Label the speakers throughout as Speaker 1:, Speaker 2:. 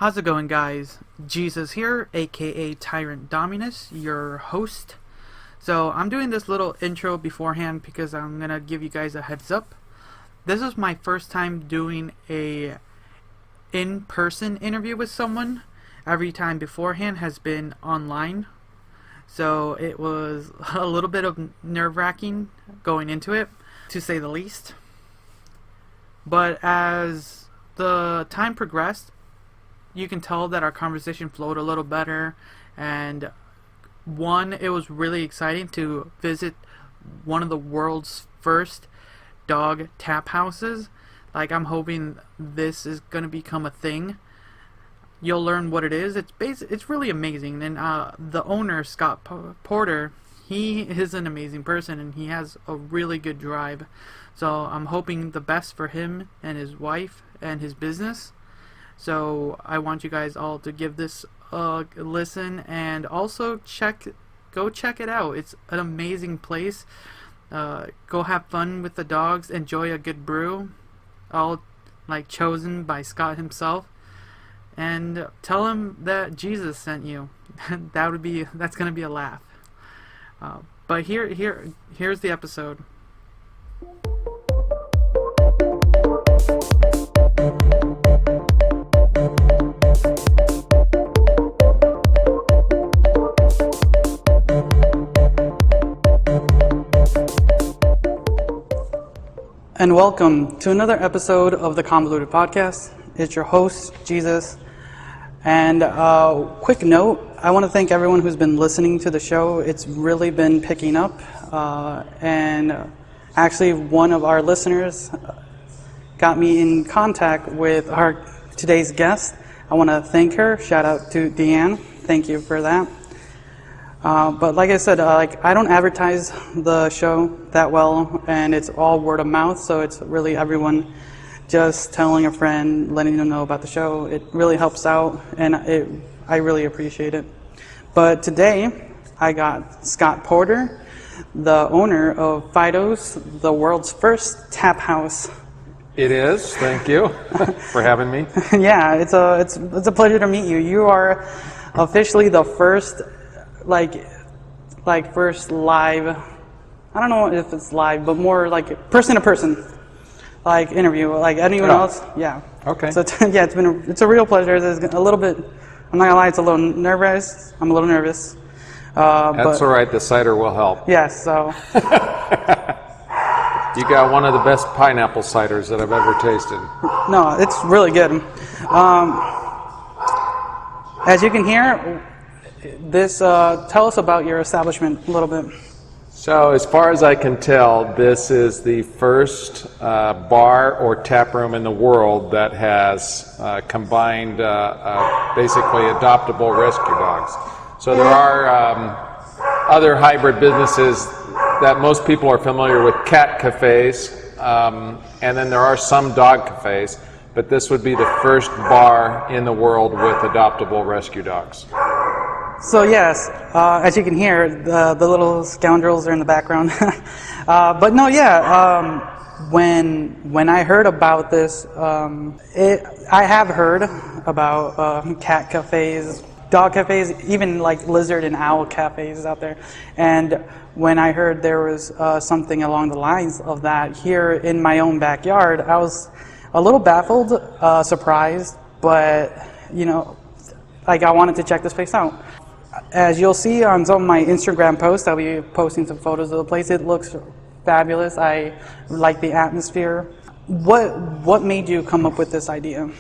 Speaker 1: How's it going, guys? Jesus here, aka Tyrant Dominus, your host. So I'm doing this little intro beforehand because I'm gonna give you guys a heads up. This is my first time doing a in-person interview with someone. Every time beforehand has been online. So it was a little bit of nerve-wracking going into it, to say the least. But as the time progressed, you can tell that our conversation flowed a little better, and it was really exciting to visit one of the world's first dog tap houses. Like, I'm hoping this is going to become a thing. You'll learn what it is. It's really amazing, and the owner, Scott Porter, he is an amazing person, and he has a really good drive. So I'm hoping the best for him and his wife and his business. So I want you guys all to give this a listen, and also go check it out. It's an amazing place. Go have fun with the dogs, enjoy a good brew, all chosen by Scott himself, and tell him that Jesus sent you. That's gonna be a laugh. But here's the episode. And welcome to another episode of the Convoluted Podcast. It's your host, Jesus. And quick note, I want to thank everyone who's been listening to the show. It's really been picking up. And actually, one of our listeners got me in contact with our today's guest. I want to thank her. Shout out to Deanne. Thank you for that. But like I said, I don't advertise the show that well, and it's all word of mouth, so it's really everyone just telling a friend, letting them know about the show. It really helps out, and I really appreciate it. But today, I got Scott Porter, the owner of Fido's, the world's first tap house.
Speaker 2: It is. Thank you for having me.
Speaker 1: Yeah, it's a pleasure to meet you. You are officially the first first live, I don't know if it's live, but more like person to person, interview, anyone else. Yeah.
Speaker 2: Okay.
Speaker 1: So it's a real pleasure. There's a little bit, I'm not gonna lie, it's a little nervous. I'm a little nervous.
Speaker 2: That's all right. The cider will help.
Speaker 1: Yes. So.
Speaker 2: You got one of the best pineapple ciders that I've ever tasted.
Speaker 1: No, it's really good. As you can hear, tell us about your establishment a little bit.
Speaker 2: So, as far as I can tell, this is the first bar or tap room in the world that has combined basically adoptable rescue dogs. So there are other hybrid businesses that most people are familiar with, cat cafes, and then there are some dog cafes, but this would be the first bar in the world with adoptable rescue dogs.
Speaker 1: So yes, as you can hear, the little scoundrels are in the background. But no, yeah, when I heard about this, I have heard about cat cafes, dog cafes, even lizard and owl cafes out there. And when I heard there was something along the lines of that here in my own backyard, I was a little baffled, surprised, but I wanted to check this place out. As you'll see on some of my Instagram posts, I'll be posting some photos of the place. It looks fabulous. I like the atmosphere. What made you come up with this idea?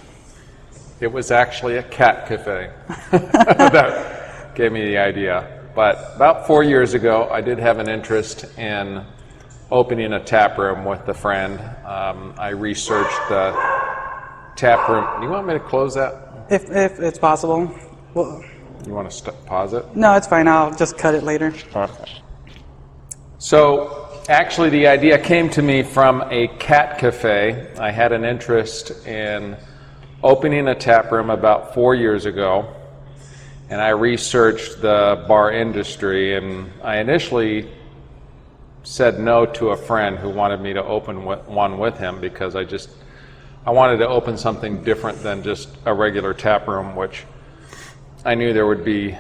Speaker 2: It was actually a cat cafe that gave me the idea. But about 4 years ago, I did have an interest in opening a tap room with a friend. I researched the tap room. Do you want me to close that?
Speaker 1: If it's possible. Well,
Speaker 2: you want to pause it?
Speaker 1: No, it's fine. I'll just cut it later.
Speaker 2: Okay. So, actually, the idea came to me from a cat cafe. I had an interest in opening a tap room about 4 years ago, and I researched the bar industry, and I initially said no to a friend who wanted me to open one with him because I just I wanted to open something different than just a regular tap room, which I knew there would be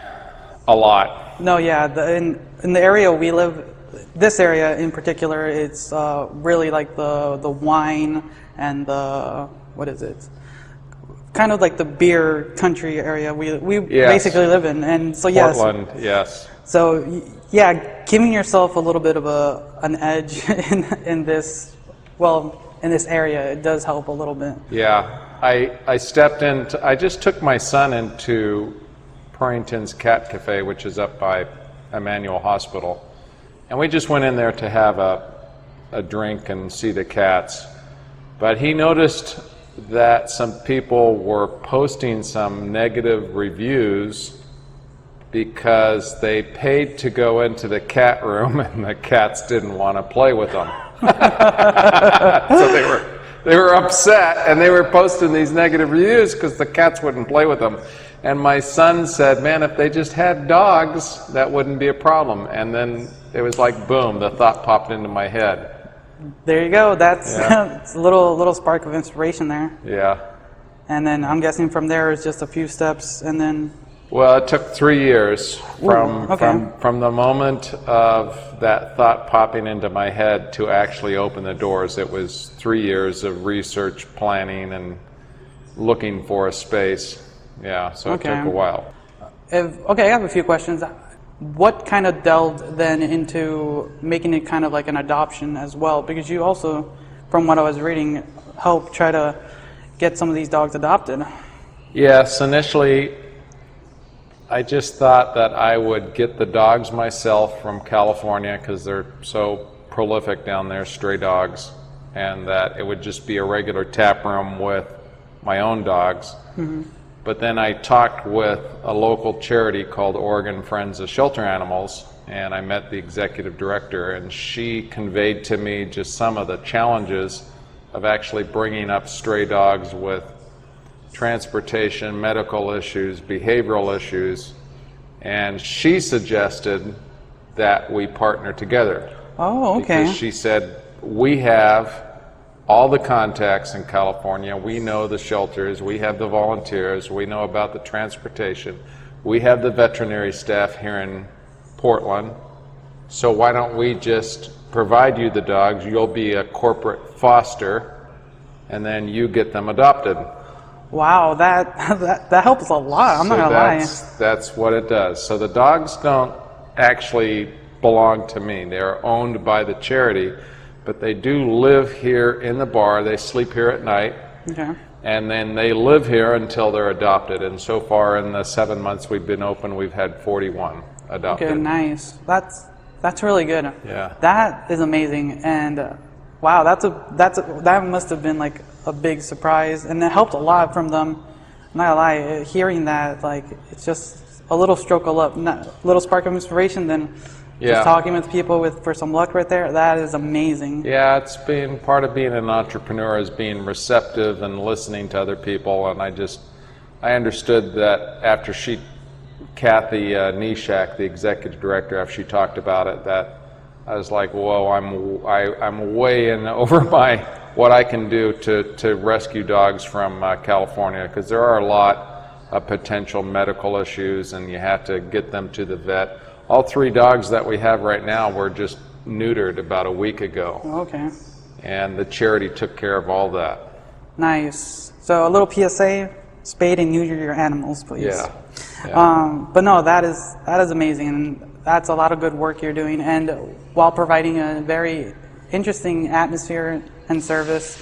Speaker 2: a lot.
Speaker 1: No, yeah, in the area we live, this area in particular, it's really like the wine and the, what is it? Kind of like the beer country area we
Speaker 2: Yes.
Speaker 1: basically live in, and so yes.
Speaker 2: Portland, yes.
Speaker 1: So yeah, giving yourself a little bit of an edge in this, well, in this area, it does help a little bit.
Speaker 2: Yeah, I stepped into, I just took my son into Purrington's Cat Cafe, which is up by Emmanuel Hospital, and we just went in there to have a drink and see the cats. But he noticed that some people were posting some negative reviews because they paid to go into the cat room and the cats didn't want to play with them. So they were upset, and they were posting these negative reviews because the cats wouldn't play with them. And my son said, man, if they just had dogs, that wouldn't be a problem. And then it was like, boom, the thought popped into my head.
Speaker 1: There you go. That's
Speaker 2: Yeah.
Speaker 1: it's a little spark of inspiration there.
Speaker 2: Yeah.
Speaker 1: And then I'm guessing from there is just a few steps, and then.
Speaker 2: Well, it took 3 years from the moment of that thought popping into my head to actually open the doors. It was 3 years of research, planning, and looking for a space. Yeah, so it took a while.
Speaker 1: Okay, I have a few questions. What kind of delved then into making it kind of like an adoption as well? Because you also, from what I was reading, helped try to get some of these dogs adopted.
Speaker 2: Yes, initially I just thought that I would get the dogs myself from California because they're so prolific down there, stray dogs, and that it would just be a regular tap room with my own dogs. Mm-hmm. But then I talked with a local charity called Oregon Friends of Shelter Animals, and I met the executive director, and she conveyed to me just some of the challenges of actually bringing up stray dogs with transportation, medical issues, behavioral issues, and she suggested that we partner together.
Speaker 1: Oh, okay.
Speaker 2: Because she said, we have all the contacts in California, we know the shelters, we have the volunteers, we know about the transportation, we have the veterinary staff here in Portland, so why don't we just provide you the dogs, you'll be a corporate foster, and then you get them adopted.
Speaker 1: Wow, that helps a lot, I'm not gonna lie.
Speaker 2: That's what it does. So the dogs don't actually belong to me, they're owned by the charity, but they do live here in the bar. They sleep here at night,
Speaker 1: okay.
Speaker 2: And then they live here until they're adopted. And so far, in the 7 months we've been open, we've had 41 adopted.
Speaker 1: Okay, nice. That's really good.
Speaker 2: Yeah.
Speaker 1: That is amazing, and wow, that must have been like a big surprise, and it helped a lot from them. I'm not gonna lie, hearing that, like, it's just a little stroke of luck, a little spark of inspiration. Then.
Speaker 2: Yeah.
Speaker 1: Just talking with people for some luck right there, that is amazing.
Speaker 2: Yeah, it's been part of being an entrepreneur is being receptive and listening to other people, and I understood that after Kathy Nishak, the executive director, after she talked about it, that I was like, whoa, I'm way in over what I can do to rescue dogs from California, because there are a lot of potential medical issues, and you have to get them to the vet. All 3 dogs that we have right now were just neutered about a week ago.
Speaker 1: Okay.
Speaker 2: And the charity took care of all that.
Speaker 1: Nice. So a little PSA, spade and neuter your animals, please.
Speaker 2: Yeah.
Speaker 1: But no, that is amazing, and that's a lot of good work you're doing, and while providing a very interesting atmosphere and service.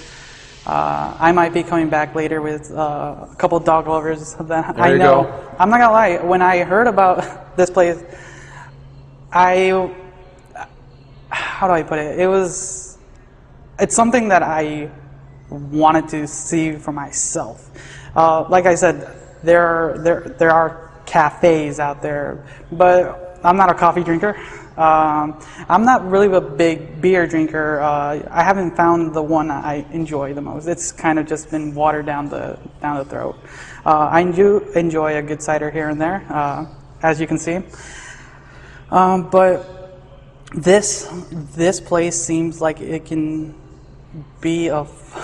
Speaker 1: I might be coming back later with a couple of dog lovers that I know. Go. I'm not gonna lie, when I heard about this place, how do I put it? It's something that I wanted to see for myself. Like I said, there are cafes out there, but I'm not a coffee drinker. I'm not really a big beer drinker. I haven't found the one I enjoy the most. It's kind of just been watered down the throat. I do enjoy a good cider here and there, as you can see. But this place seems like it can be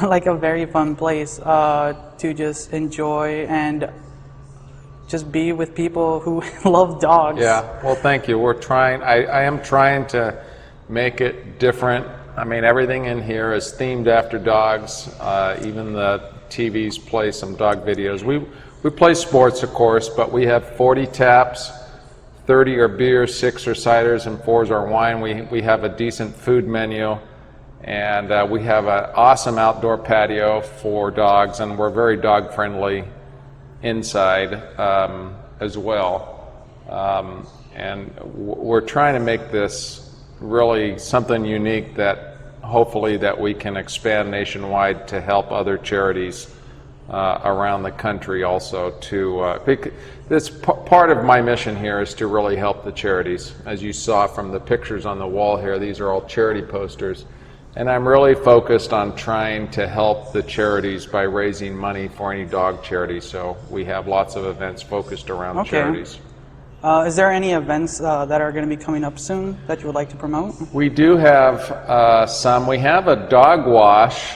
Speaker 1: like a very fun place to just enjoy and just be with people who love dogs.
Speaker 2: Yeah, well, thank you. We're trying, I am trying to make it different. I mean, everything in here is themed after dogs. Even the TVs play some dog videos. We play sports, of course, but we have 40 taps, 30 are beers, 6 are ciders, and 4 are wine. We have a decent food menu, and we have an awesome outdoor patio for dogs, and we're very dog friendly inside as well. And we're trying to make this really something unique that hopefully that we can expand nationwide to help other charities around the country also to this part of my mission here is to really help the charities. As you saw from the pictures on the wall here, these are all charity posters, and I'm really focused on trying to help the charities by raising money for any dog charity. So we have lots of events focused around charities.
Speaker 1: Is there any events that are going to be coming up soon that you would like to promote?
Speaker 2: We do have some. We have a dog wash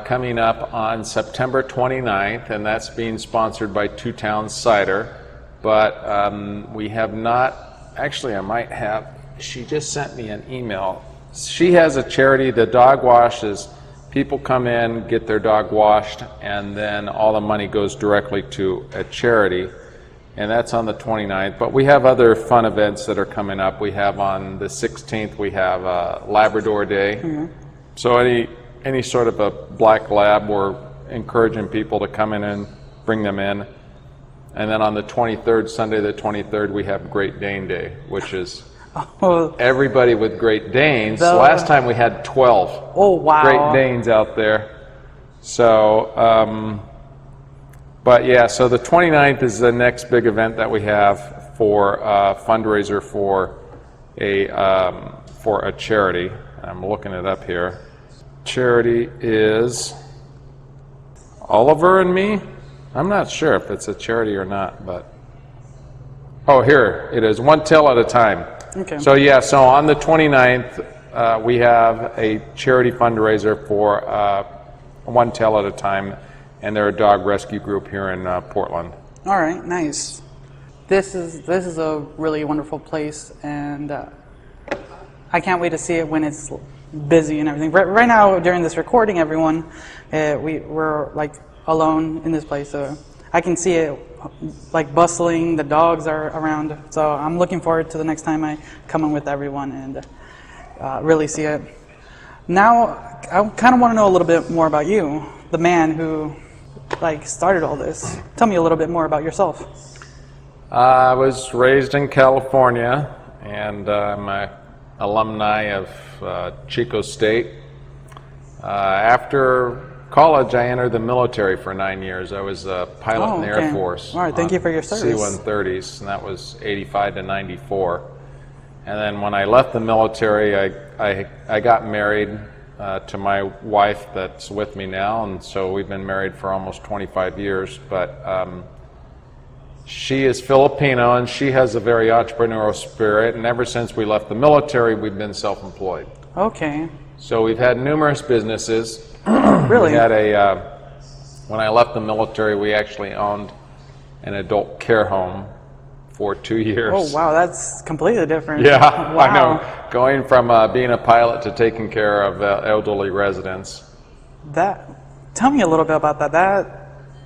Speaker 2: coming up on September 29th, and that's being sponsored by Two Towns Cider. But we have not, actually I might have, she just sent me an email. She has a charity, the dog wash is, people come in, get their dog washed, and then all the money goes directly to a charity. And that's on the 29th. But we have other fun events that are coming up. We have on the 16th, we have Labrador Day. Mm-hmm. So any sort of a black lab, we're encouraging people to come in and bring them in. And then on the 23rd, Sunday the 23rd, we have Great Dane Day, which is everybody with Great Danes. Last time we had 12 Great Danes out there. So, but yeah, so the 29th is the next big event that we have for a fundraiser for a charity. I'm looking it up here. Charity is Oliver and Me. I'm not sure if it's a charity or not, but oh, here it is. One Tail at a Time. Okay. So yeah, so on the 29th, we have a charity fundraiser for One Tail at a Time. And they're a dog rescue group here in Portland.
Speaker 1: All right, nice. This is a really wonderful place, and I can't wait to see it when it's busy and everything. Right now, during this recording, everyone, we're like alone in this place, so I can see it like bustling. The dogs are around, so I'm looking forward to the next time I come in with everyone and really see it. Now, I kind of want to know a little bit more about you, the man who started all this. Tell me a little bit more about yourself.
Speaker 2: I was raised in California, and I'm an alumni of Chico State. After college, I entered the military for 9 years. I was a pilot in the Air Force.
Speaker 1: All right, thank you for your service.
Speaker 2: C-130s, and that was 85 to 94. And then when I left the military, I got married to my wife that's with me now, and so we've been married for almost 25 years. But she is Filipino, and she has a very entrepreneurial spirit, and ever since we left the military, we've been self-employed.
Speaker 1: Okay.
Speaker 2: So we've had numerous businesses.
Speaker 1: Really?
Speaker 2: We had when I left the military, we actually owned an adult care home for 2 years.
Speaker 1: Oh, wow, that's completely different.
Speaker 2: Yeah,
Speaker 1: wow.
Speaker 2: I know. Going from being a pilot to taking care of elderly residents.
Speaker 1: Tell me a little bit about that.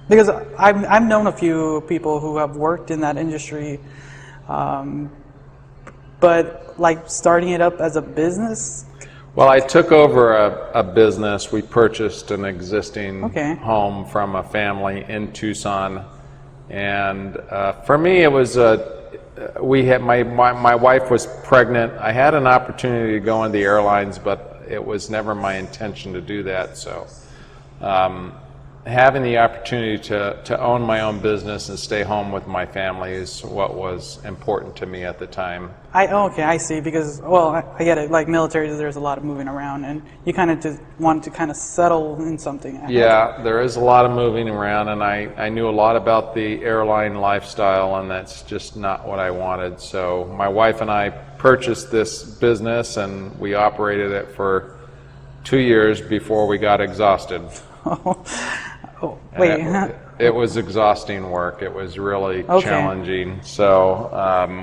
Speaker 1: Because I've known a few people who have worked in that industry, but starting it up as a business.
Speaker 2: Well, I took over a business. We purchased an existing home from a family in Tucson. And for me, it was my wife was pregnant. I had an opportunity to go into the airlines, but it was never my intention to do that. So having the opportunity to own my own business and stay home with my family is what was important to me at the time. I see. Because, well, I get it. Like military, there's a lot of moving around, and you kind of just want to kind of settle in something. Yeah, there is a lot of moving around, and I knew a lot about the airline lifestyle, and that's just not what I wanted. So my wife and I purchased this business, and we operated it for 2 years before we got exhausted.
Speaker 3: Oh, wait.
Speaker 2: It was exhausting work. It was really
Speaker 3: Okay.
Speaker 2: challenging. So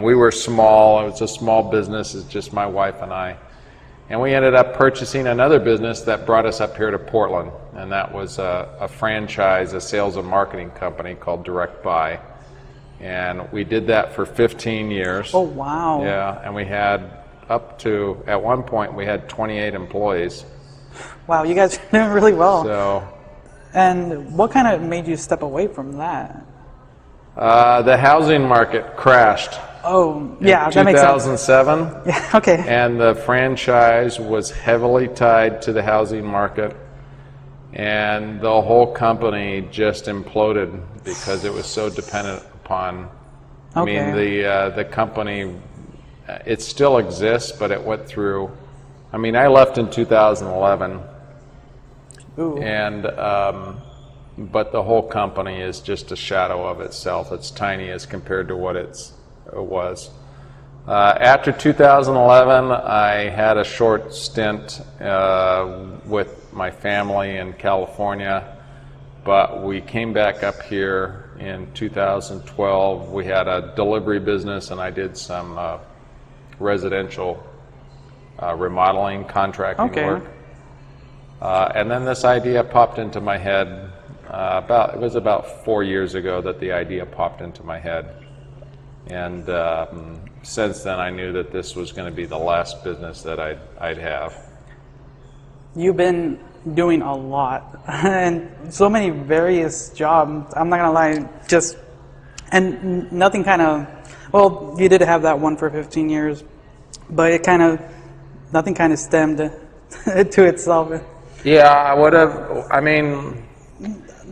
Speaker 2: we were small. It was a small business. It's just my wife and I. And we ended up purchasing another business that brought us up here to Portland. And that was a franchise, a sales and marketing company called Direct Buy. And we did that for 15 years.
Speaker 3: Oh, wow.
Speaker 2: Yeah, and we had at one point, we had 28 employees.
Speaker 3: Wow, you guys are doing really well.
Speaker 2: So
Speaker 3: And what kind of made you step away from that?
Speaker 2: the housing market crashed.
Speaker 3: Oh, yeah, that makes sense.
Speaker 2: 2007.
Speaker 3: Yeah, okay.
Speaker 2: And the franchise was heavily tied to the housing market, and the whole company just imploded because it was so dependent upon. I mean, the company, it still exists, but it went through. I mean, I left in 2011,
Speaker 3: Ooh.
Speaker 2: and but the whole company is just a shadow of itself. It's tiny as compared to what it was. After 2011, I had a short stint with my family in California, but we came back up here in 2012. We had a delivery business, and I did some residential remodeling contracting work. And then this idea popped into my head. It was about 4 years ago that the idea popped into my head. And since then, I knew that this was going to be the last business that I'd have.
Speaker 3: You've been doing a lot and so many various jobs. I'm not gonna lie, and nothing kind of. Well, you did have that one for 15 years, but nothing kind of stemmed to itself.
Speaker 2: Yeah, I would have. I mean,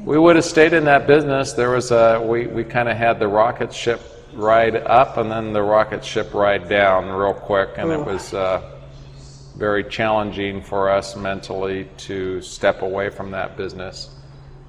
Speaker 2: we would have stayed in that business. There was we kind of had the rocket ship ride up and then the rocket ship ride down real quick, and it was very challenging for us mentally to step away from that business.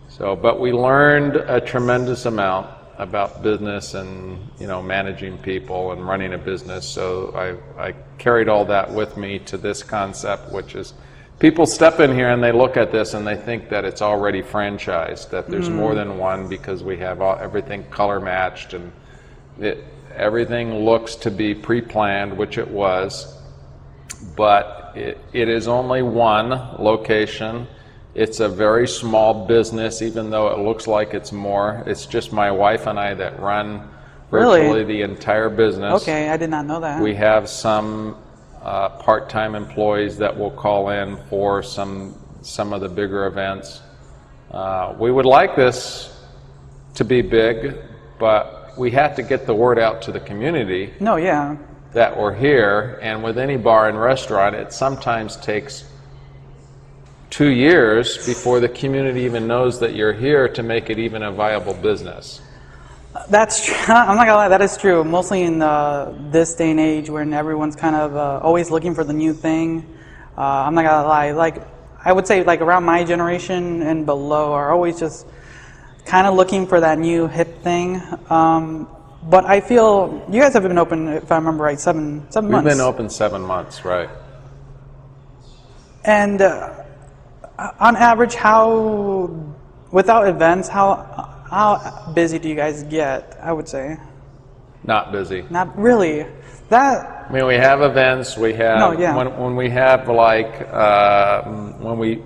Speaker 2: So, but we learned a tremendous amount about business and managing people and running a business. So I carried all that with me to this concept, which is people step in here and they look at this and they think that it's already franchised, that there's more than one, because we have everything color matched and everything looks to be pre-planned, which it was, but it is only one location. It's a very small business, even though it looks like it's more. It's just my wife and I that run virtually the entire business.
Speaker 3: Okay, I did not know that.
Speaker 2: We have some part-time employees that will call in for some of the bigger events. We would like this to be big, but we have to get the word out to the community.
Speaker 3: No, yeah.
Speaker 2: That we're here, and with any bar and restaurant, it sometimes takes 2 years before the community even knows that you're here to make it even a viable business.
Speaker 3: That's true. I'm not gonna lie, that is true. Mostly in this day and age, when everyone's kind of always looking for the new thing. I'm not gonna lie. Like I would say, like around my generation and below, are always just kind of looking for that new hip thing. But I feel you guys have been open, if I remember right, seven months.
Speaker 2: We've been open 7 months, right?
Speaker 3: And on average, without events, how busy do you guys get? I would say.
Speaker 2: Not busy.
Speaker 3: Not really. I
Speaker 2: mean, we have events. We have when we have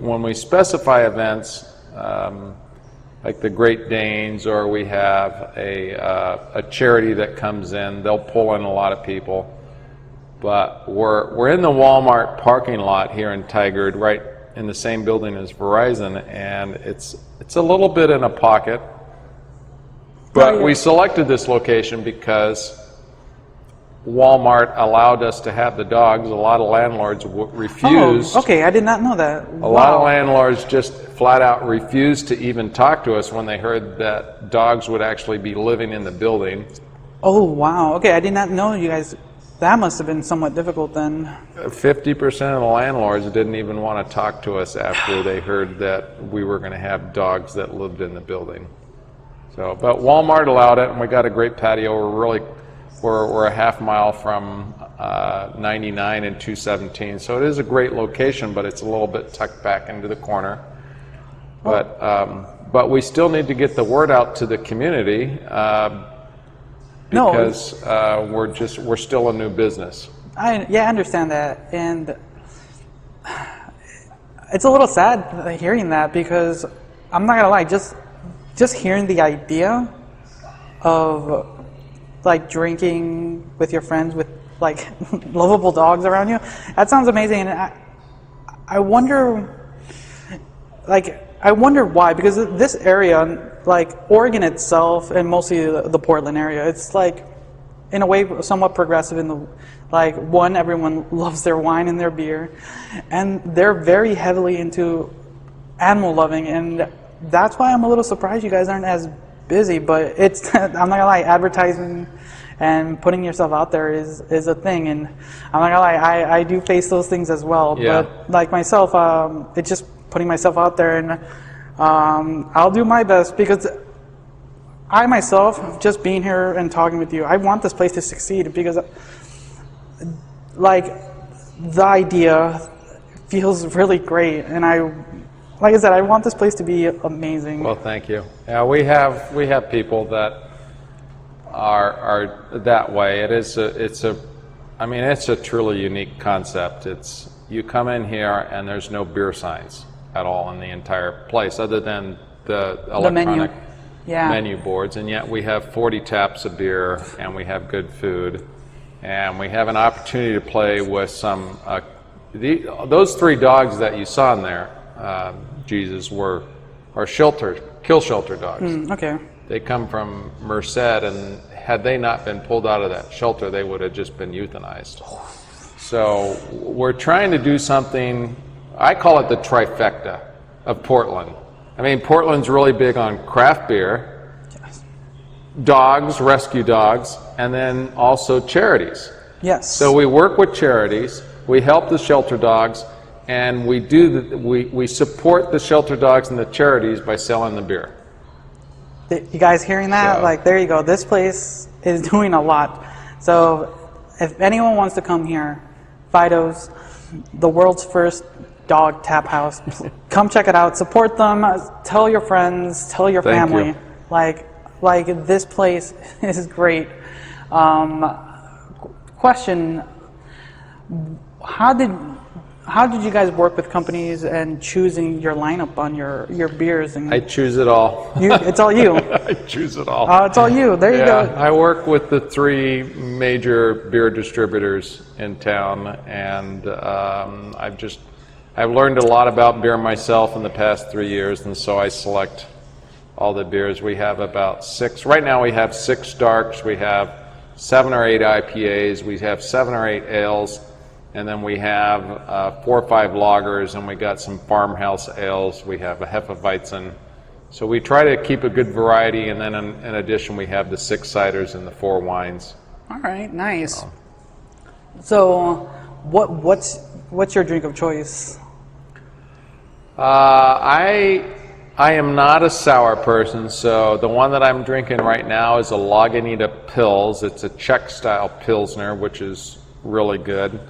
Speaker 2: when we specify events. Like the Great Danes, or we have a charity that comes in. They'll pull in a lot of people, but we're in the Walmart parking lot here in Tigard, right in the same building as Verizon, and it's a little bit in a pocket. But we selected this location because Walmart allowed us to have the dogs. A lot of landlords refused.
Speaker 3: Oh, okay, I did not know that.
Speaker 2: A lot of landlords just flat out refused to even talk to us when they heard that dogs would actually be living in the building.
Speaker 3: Oh, wow. Okay, I did not know you guys. That must have been somewhat difficult then.
Speaker 2: 50% of the landlords didn't even want to talk to us after they heard that we were going to have dogs that lived in the building. So, but Walmart allowed it, and we got a great patio. We're a half mile from 99 and 217. So it is a great location, but it's a little bit tucked back into the corner. But we still need to get the word out to the community because we're still a new business.
Speaker 3: I understand that, and it's a little sad hearing that, because I'm not gonna lie, just hearing the idea of like drinking with your friends with like lovable dogs around you, that sounds amazing. And I wonder why, because this area, like Oregon itself and mostly the Portland area, it's like in a way somewhat progressive in the, like, one, everyone loves their wine and their beer, and they're very heavily into animal loving, and that's why I'm a little surprised you guys aren't as busy. But it's I'm not gonna lie, advertising and putting yourself out there is a thing, and I'm not gonna lie, I do face those things as well.
Speaker 2: Yeah.
Speaker 3: But like myself, it's just putting myself out there, and I'll do my best, because I myself, just being here and talking with you, I want this place to succeed, because like the idea feels really great, and like I said, I want this place to be amazing.
Speaker 2: Well, thank you. Yeah, we have people that are that way. It's a truly unique concept. It's, you come in here and there's no beer signs at all in the entire place, other than the electronic menu boards, and yet we have 40 taps of beer, and we have good food, and we have an opportunity to play with some. Those 3 dogs that you saw in there, Jesus, are kill shelter dogs.
Speaker 3: Okay.
Speaker 2: They come from Merced, and had they not been pulled out of that shelter, they would have just been euthanized. So we're trying to do something. I call it the trifecta of Portland. I mean, Portland's really big on craft beer, dogs, rescue dogs, and then also charities.
Speaker 3: Yes.
Speaker 2: So we work with charities, we help the shelter dogs, and we support the shelter dogs and the charities by selling the beer.
Speaker 3: You guys hearing that?
Speaker 2: So,
Speaker 3: like, there you go. This place is doing a lot. So if anyone wants to come here, Fido's, the world's first dog tap house, come check it out, support them, tell your friends, tell your
Speaker 2: Thank
Speaker 3: family.
Speaker 2: you.
Speaker 3: Like this place is great. Question: How did you guys work with companies and choosing your lineup on your beers? And
Speaker 2: I choose it all.
Speaker 3: it's all you.
Speaker 2: I choose it all.
Speaker 3: It's all you. There you go.
Speaker 2: I work with the 3 major beer distributors in town, and I've learned a lot about beer myself in the past 3 years, and so I select all the beers. We have about 6. Right now we have 6 darks. We have 7 or 8 IPAs. We have 7 or 8 ales. And then we have 4 or 5 lagers, and we got some farmhouse ales. We have a Hefeweizen. So we try to keep a good variety, and then in addition we have the 6 ciders and the 4 wines.
Speaker 3: All right, nice. So what's your drink of choice?
Speaker 2: I am not a sour person, so the one that I'm drinking right now is a Lagunitas Pils. It's a Czech-style Pilsner, which is really good.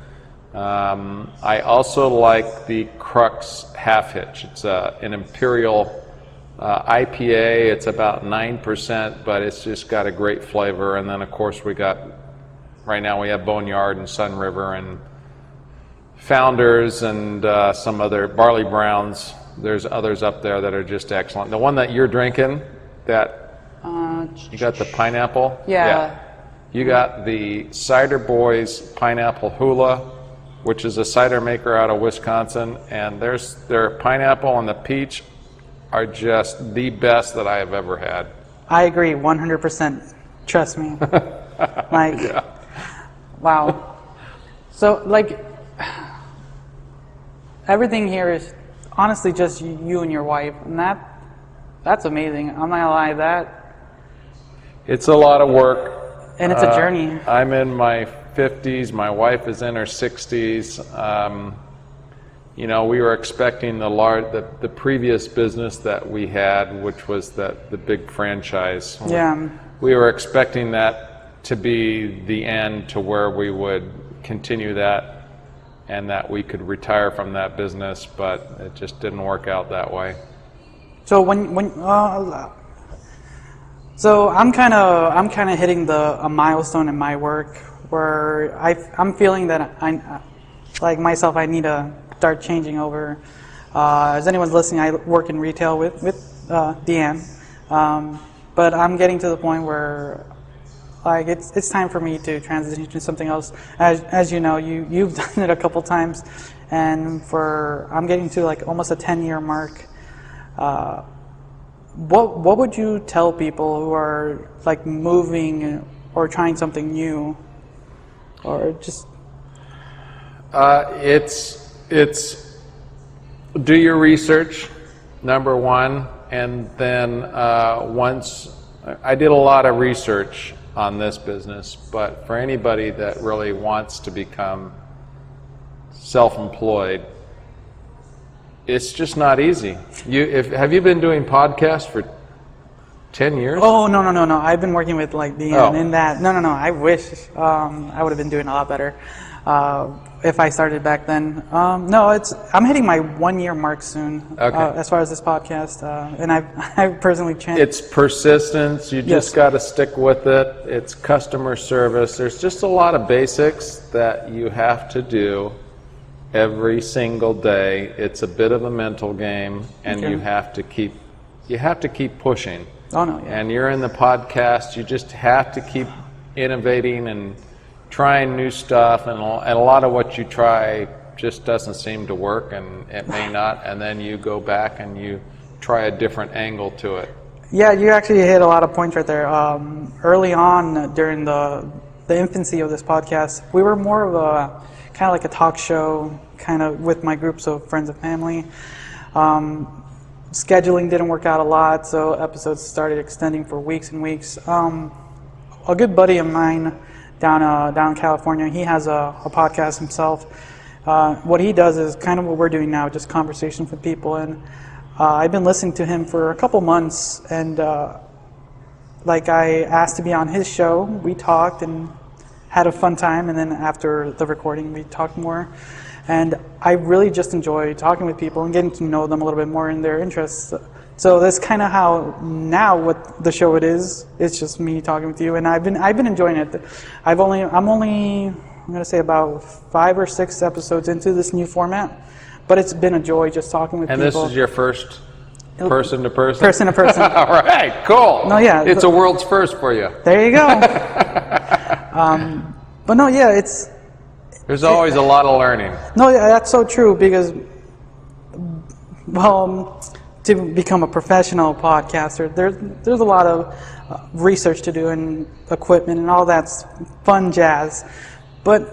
Speaker 2: I also like the Crux Half Hitch. It's an Imperial IPA. It's about 9%, but it's just got a great flavor. And then, of course, right now we have Boneyard and Sun River and Founders and some other Barley Browns. There's others up there that are just excellent. The one that you're drinking, you got the pineapple?
Speaker 3: Yeah.
Speaker 2: You got the Cider Boys Pineapple Hula, which is a cider maker out of Wisconsin, and their pineapple and the peach are just the best that I have ever had.
Speaker 3: I agree, 100%. Trust me. Wow. So, everything here is honestly just you and your wife, and that's amazing. I'm not gonna lie,
Speaker 2: it's a lot of work.
Speaker 3: And it's a journey.
Speaker 2: I'm in my 50s. My wife is in her 60s. We were expecting the previous business that we had, which was the big franchise.
Speaker 3: Yeah.
Speaker 2: We were expecting that to be the end, to where we would continue that and that we could retire from that business, but it just didn't work out that way.
Speaker 3: So so I'm kind of hitting a milestone in my work where I'm feeling that like myself, I need to start changing over. As anyone's listening, I work in retail with Deanne, but I'm getting to the point where like it's time for me to transition to something else. As you know, you've done it a couple times, and I'm getting to like almost a 10-year mark. What would you tell people who are like moving or trying something new, or just?
Speaker 2: It's do your research, number one, and then once I did a lot of research on this business, but for anybody that really wants to become self-employed, it's just not easy. Have you been doing podcasts for 10 years?
Speaker 3: Oh, no. I've been working with like Deanne in that. No. I wish I would have been doing a lot better if I started back then. No, I'm hitting my 1-year mark soon.
Speaker 2: Okay.
Speaker 3: As far as this podcast, and I've personally changed.
Speaker 2: It's persistence. You just got to stick with it. It's customer service. There's just a lot of basics that you have to do every single day. It's a bit of a mental game, and you have to keep pushing.
Speaker 3: Oh no, yeah.
Speaker 2: And you're in the podcast, you just have to keep innovating and trying new stuff, and a lot of what you try just doesn't seem to work, and it may not, and then you go back and you try a different angle to it.
Speaker 3: Yeah, you actually hit a lot of points right there. Early on, during the infancy of this podcast, we were more of a kind of like a talk show, kind of with my groups of friends and family. Scheduling didn't work out a lot, so episodes started extending for weeks and weeks. A good buddy of mine down in California, he has a podcast himself. What he does is kind of what we're doing now, just conversations with people. And I've been listening to him for a couple months, and like I asked to be on his show. We talked and had a fun time, and then after the recording, we talked more. And I really just enjoy talking with people and getting to know them a little bit more in their interests. So that's kind of how now what the show it is. It's just me talking with you, and I've been enjoying it. I'm going to say about 5 or 6 episodes into this new format, but it's been a joy just talking with people.
Speaker 2: And this is your first person to person?
Speaker 3: Person to person.
Speaker 2: All right, cool.
Speaker 3: No, yeah.
Speaker 2: It's a world's first for you.
Speaker 3: There you go. But no, yeah,
Speaker 2: there's always a lot of learning.
Speaker 3: No, yeah, that's so true, because, well, to become a professional podcaster, there's a lot of research to do and equipment and all that's fun jazz. But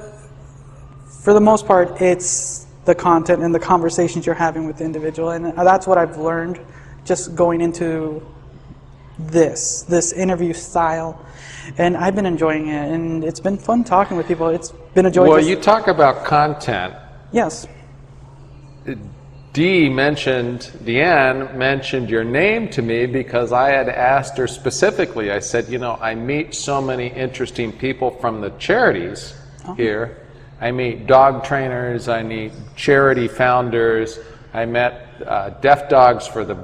Speaker 3: for the most part, it's the content and the conversations you're having with the individual, and that's what I've learned just going into this interview style. And I've been enjoying it, and it's been fun talking with people. It's been a joy.
Speaker 2: Well, you talk about content.
Speaker 3: Yes.
Speaker 2: Deanne mentioned your name to me because I had asked her specifically. I said, I meet so many interesting people from the charities here. I meet dog trainers, I meet charity founders. I met Deaf Dogs for the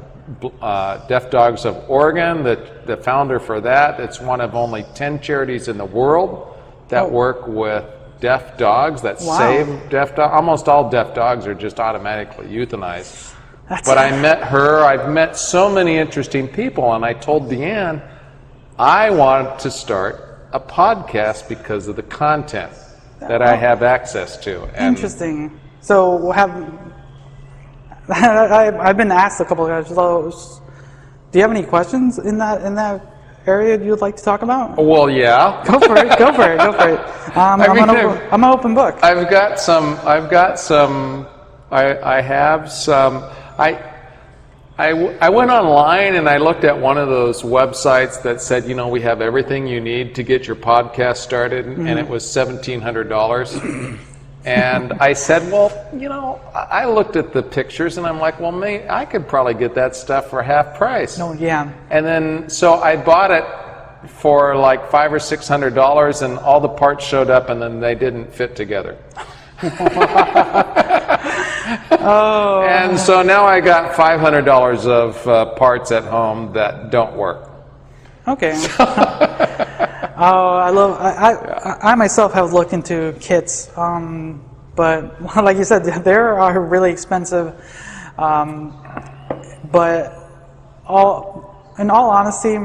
Speaker 2: Deaf Dogs of Oregon, the founder for that. It's one of only 10 charities in the world that work with deaf dogs, that save deaf dogs. Almost all deaf dogs are just automatically euthanized. But I met her. I've met so many interesting people, and I told Deanne I wanted to start a podcast because of the content that I have access to. And
Speaker 3: interesting. So I've been asked a couple of guys. So, do you have any questions in that area you'd like to talk about?
Speaker 2: Well, yeah.
Speaker 3: Go for it. I'm an open book.
Speaker 2: I have some. I went online and I looked at one of those websites that said, we have everything you need to get your podcast started, and it was $1,700. And I said, well, I looked at the pictures and I'm like, well, I could probably get that stuff for half price.
Speaker 3: No, yeah.
Speaker 2: And then, so I bought it for like $500 or $600, and all the parts showed up, and then they didn't fit together.
Speaker 3: Oh.
Speaker 2: And so now I got $500 of parts at home that don't work.
Speaker 3: Okay. I myself have looked into kits, but like you said, they are really expensive. But in all honesty,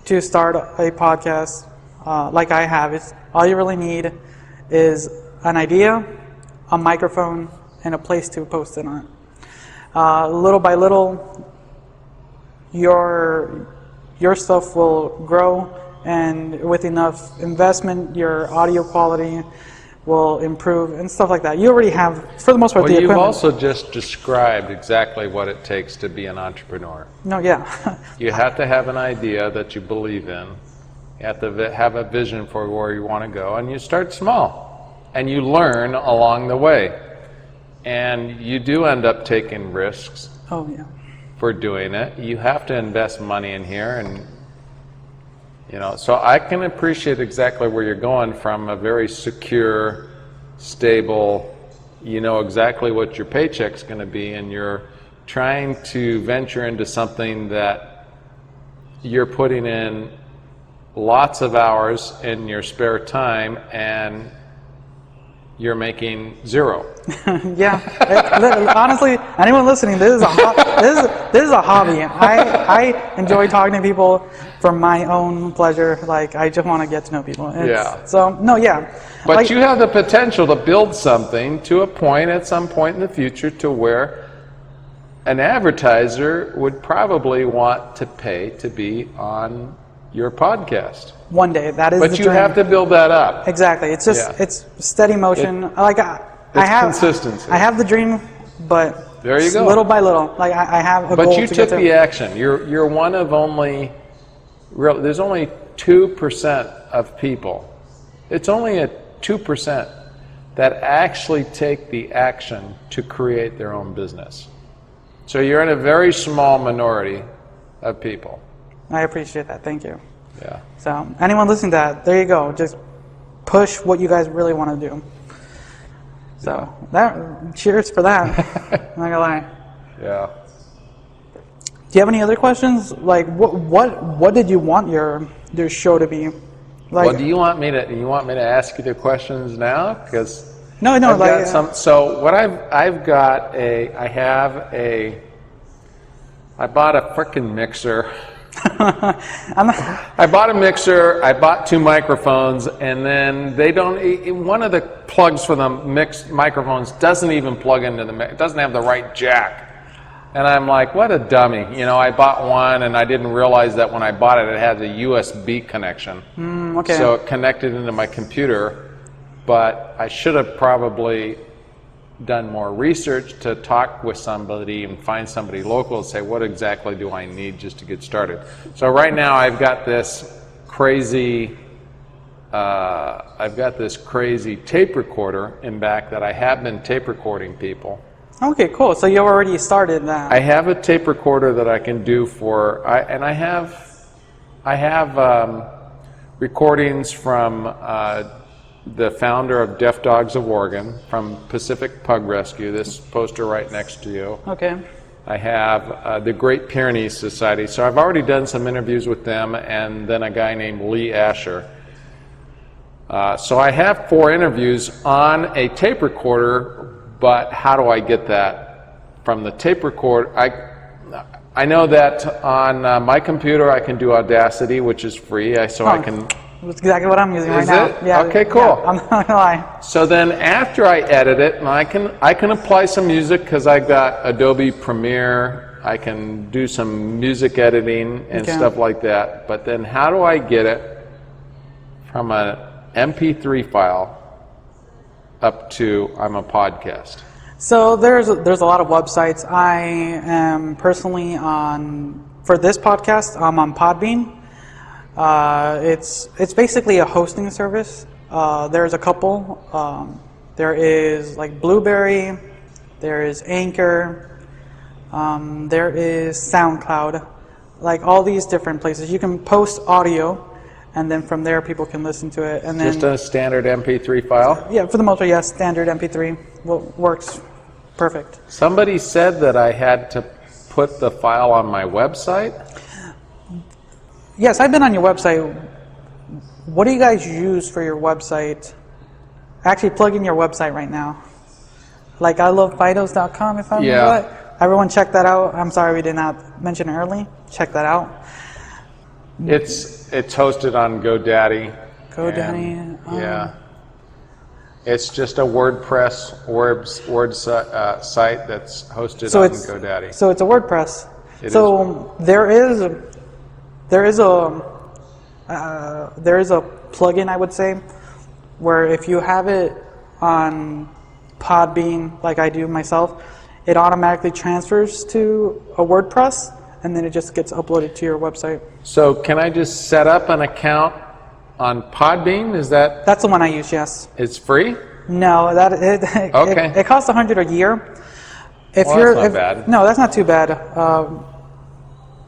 Speaker 3: to start a podcast like I have, all you really need is an idea, a microphone, and a place to post it on. Little by little, your stuff will grow, and with enough investment, your audio quality will improve and stuff like that. You already have, for the most part,
Speaker 2: Well,
Speaker 3: the
Speaker 2: you've
Speaker 3: equipment.
Speaker 2: also just described exactly what it takes to be an entrepreneur.
Speaker 3: No, yeah.
Speaker 2: You have to have an idea that you believe in. You have to have a vision for where you want to go, and you start small, and you learn along the way. And you do end up taking risks
Speaker 3: Oh, yeah.
Speaker 2: for doing it. You have to invest money in here, and so I can appreciate exactly where you're going from a very secure, stable, you know exactly what your paycheck's going to be, and you're trying to venture into something that you're putting in lots of hours in your spare time, and you're making zero.
Speaker 3: Yeah. Honestly, anyone listening, this is a hobby. I enjoy talking to people for my own pleasure. Like, I just want to get to know people.
Speaker 2: Yeah.
Speaker 3: So, no, yeah.
Speaker 2: But
Speaker 3: Like,
Speaker 2: you have the potential to build something to a point at some point in the future to where an advertiser would probably want to pay to be on your podcast.
Speaker 3: one day, that is the
Speaker 2: But you
Speaker 3: dream.
Speaker 2: have to build that up.
Speaker 3: Exactly. It's just,
Speaker 2: Yeah.
Speaker 3: it's steady motion. I have
Speaker 2: consistency.
Speaker 3: I have the dream, but
Speaker 2: There you go.
Speaker 3: little by little. Like, I have a goal
Speaker 2: But you
Speaker 3: to
Speaker 2: took
Speaker 3: get to.
Speaker 2: the action. You're one of only, there's only 2% of people. It's only a 2% that actually take the action to create their own business. So you're in a very small minority of people.
Speaker 3: I appreciate that. Thank you.
Speaker 2: Yeah.
Speaker 3: So, anyone listening to that, there you go. Just push what you guys really want to do. So, cheers for that. I'm not gonna lie.
Speaker 2: Yeah.
Speaker 3: Do you have any other questions? Like, what did you want your show to be? Like,
Speaker 2: Well, do you want me to ask you the questions now? Because
Speaker 3: no,
Speaker 2: I've
Speaker 3: like,
Speaker 2: got some. So what I bought a frickin' mixer. I bought a mixer, I bought 2 microphones, and then one of the plugs for the mixed microphones doesn't even plug into it doesn't have the right jack. And I'm like, what a dummy. I bought one, and I didn't realize that when I bought it, it had a USB connection.
Speaker 3: okay.
Speaker 2: So it connected into my computer, but I should have probably done more research to talk with somebody and find somebody local and say, what exactly do I need just to get started? So right now I've got this crazy tape recorder in back that I have been tape recording people.
Speaker 3: Okay, cool. So you already started that.
Speaker 2: I have a tape recorder that I can do I have recordings from the founder of Deaf Dogs of Oregon, from Pacific Pug Rescue, this poster right next to you.
Speaker 3: Okay.
Speaker 2: I have the Great Pyrenees Society. So I've already done some interviews with them, and then a guy named Lee Asher. So I have 4 interviews on a tape recorder, but how do I get that from the tape recorder? I know that on my computer I can do Audacity, which is free, I can...
Speaker 3: That's exactly what I'm using right
Speaker 2: Is
Speaker 3: now.
Speaker 2: it?
Speaker 3: Yeah.
Speaker 2: Okay, cool.
Speaker 3: Yeah, I'm not gonna lie.
Speaker 2: So then after I edit it, and I can apply some music because I've got Adobe Premiere, I can do some music editing and stuff like that. But then how do I get it from an MP3 file up to I'm a podcast?
Speaker 3: So there's a lot of websites. I am personally for this podcast, I'm on Podbean. It's basically a hosting service. There's a couple. There is like Blueberry, there is Anchor, there is SoundCloud, like all these different places. You can post audio, and then from there people can listen to it. And then
Speaker 2: Just a standard MP3 file?
Speaker 3: yeah, for the most part, yes, standard MP3 works perfect.
Speaker 2: Somebody said that I had to put the file on my website.
Speaker 3: Yes, I've been on your website. What do you guys use for your website? Actually, plug in your website right now. Like ilovefidos.com, if I remember
Speaker 2: Yeah.
Speaker 3: right. Everyone check that out. I'm sorry we did not mention it early. Check that out.
Speaker 2: It's hosted on GoDaddy.
Speaker 3: GoDaddy.
Speaker 2: And, yeah. It's just a WordPress site that's hosted
Speaker 3: So
Speaker 2: on
Speaker 3: it's
Speaker 2: GoDaddy.
Speaker 3: So it's a WordPress.
Speaker 2: It
Speaker 3: so there is a plugin, I would say, where if you have it on Podbean, like I do myself, it automatically transfers to a WordPress, and then it just gets uploaded to your website.
Speaker 2: So can I just set up an account on Podbean? Is that?
Speaker 3: That's the one I use. Yes.
Speaker 2: It's free?
Speaker 3: No,
Speaker 2: Okay.
Speaker 3: It costs $100 a year. If
Speaker 2: Well, that's not bad.
Speaker 3: No, that's not too bad.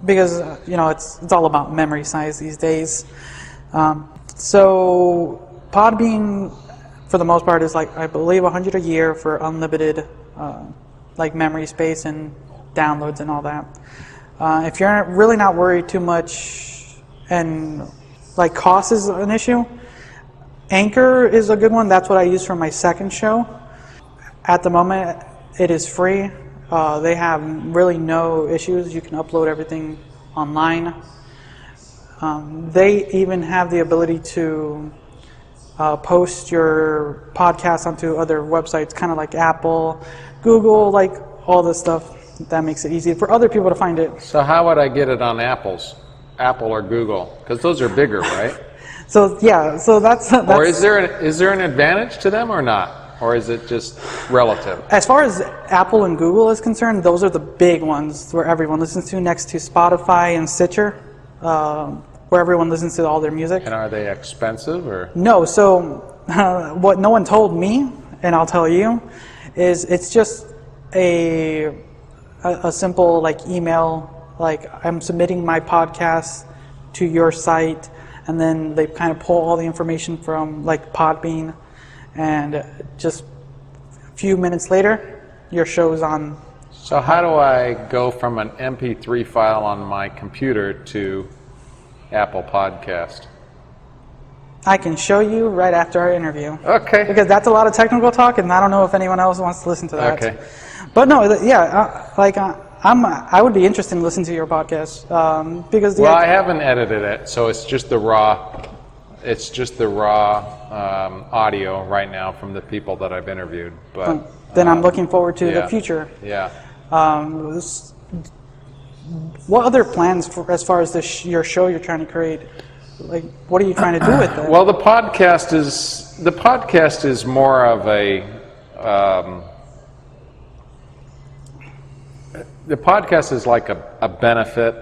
Speaker 3: Because it's all about memory size these days. So Podbean, for the most part, is like, I believe, $100 a year for unlimited like memory space and downloads and all that. If you're really not worried too much and like cost is an issue, Anchor is a good one. That's what I use for my second show. At the moment, it is free. They have really no issues. You can upload everything online. They even have the ability to post your podcast onto other websites, kind of like Apple, Google, like all this stuff. That makes it easy for other people to find it.
Speaker 2: So how would I get it on Apple or Google? Because those are bigger, right?
Speaker 3: So yeah, so that's
Speaker 2: Or is there an advantage to them or not? Or is it just relative?
Speaker 3: as far as Apple and Google is concerned, those are the big ones where everyone listens to, next to Spotify and Stitcher, where everyone listens to all their music.
Speaker 2: And are they expensive or?
Speaker 3: No, so what no one told me, and I'll tell you, is it's just a simple like email, like I'm submitting my podcast to your site, and then they kind of pull all the information from like Podbean, and just a few minutes later, your show's on.
Speaker 2: So how do I go from an MP3 file on my computer to Apple Podcast?
Speaker 3: I can show you right after our interview.
Speaker 2: Okay.
Speaker 3: Because that's a lot of technical talk, and I don't know if anyone else wants to listen to that.
Speaker 2: Okay.
Speaker 3: But no, I would be interested in listening to your podcast because
Speaker 2: Well, I haven't edited it, so it's just the raw. It's just the raw audio right now from the people that I've interviewed. But
Speaker 3: then I'm looking forward to
Speaker 2: yeah.
Speaker 3: the future.
Speaker 2: Yeah.
Speaker 3: What other plans as far as your show you're trying to create? Like, what are you trying to do with it?
Speaker 2: Well, the podcast is more of a. The podcast is like a benefit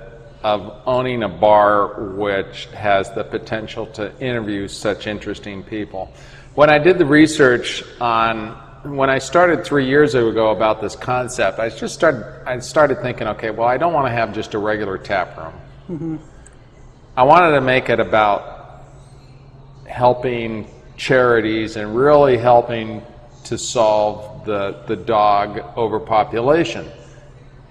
Speaker 2: of owning a bar which has the potential to interview such interesting people. When I did the research when I started 3 years ago about this concept, I started thinking, okay, well, I don't want to have just a regular tap room.
Speaker 3: Mm-hmm.
Speaker 2: I wanted to make it about helping charities and really helping to solve the dog overpopulation.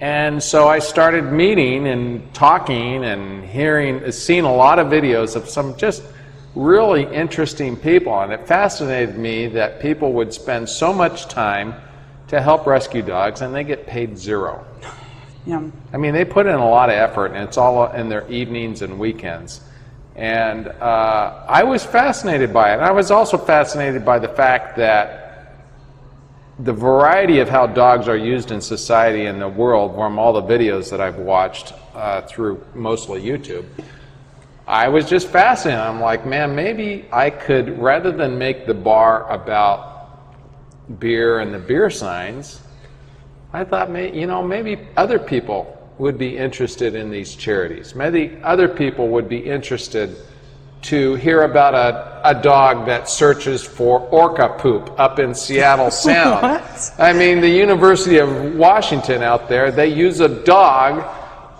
Speaker 2: And so I started meeting and talking and seeing a lot of videos of some just really interesting people. And it fascinated me that people would spend so much time to help rescue dogs and they get paid zero.
Speaker 3: Yeah.
Speaker 2: I mean, they put in a lot of effort, and it's all in their evenings and weekends. And I was fascinated by it. And I was also fascinated by the fact that the variety of how dogs are used in society and the world, from all the videos that I've watched through mostly YouTube, I was just fascinated. I'm like, man, maybe I could, rather than make the bar about beer and the beer signs, I thought, maybe other people would be interested in these charities. Maybe other people would be interested to hear about a dog that searches for orca poop up in Seattle Sound.
Speaker 3: What?
Speaker 2: I mean, the University of Washington out there, they use a dog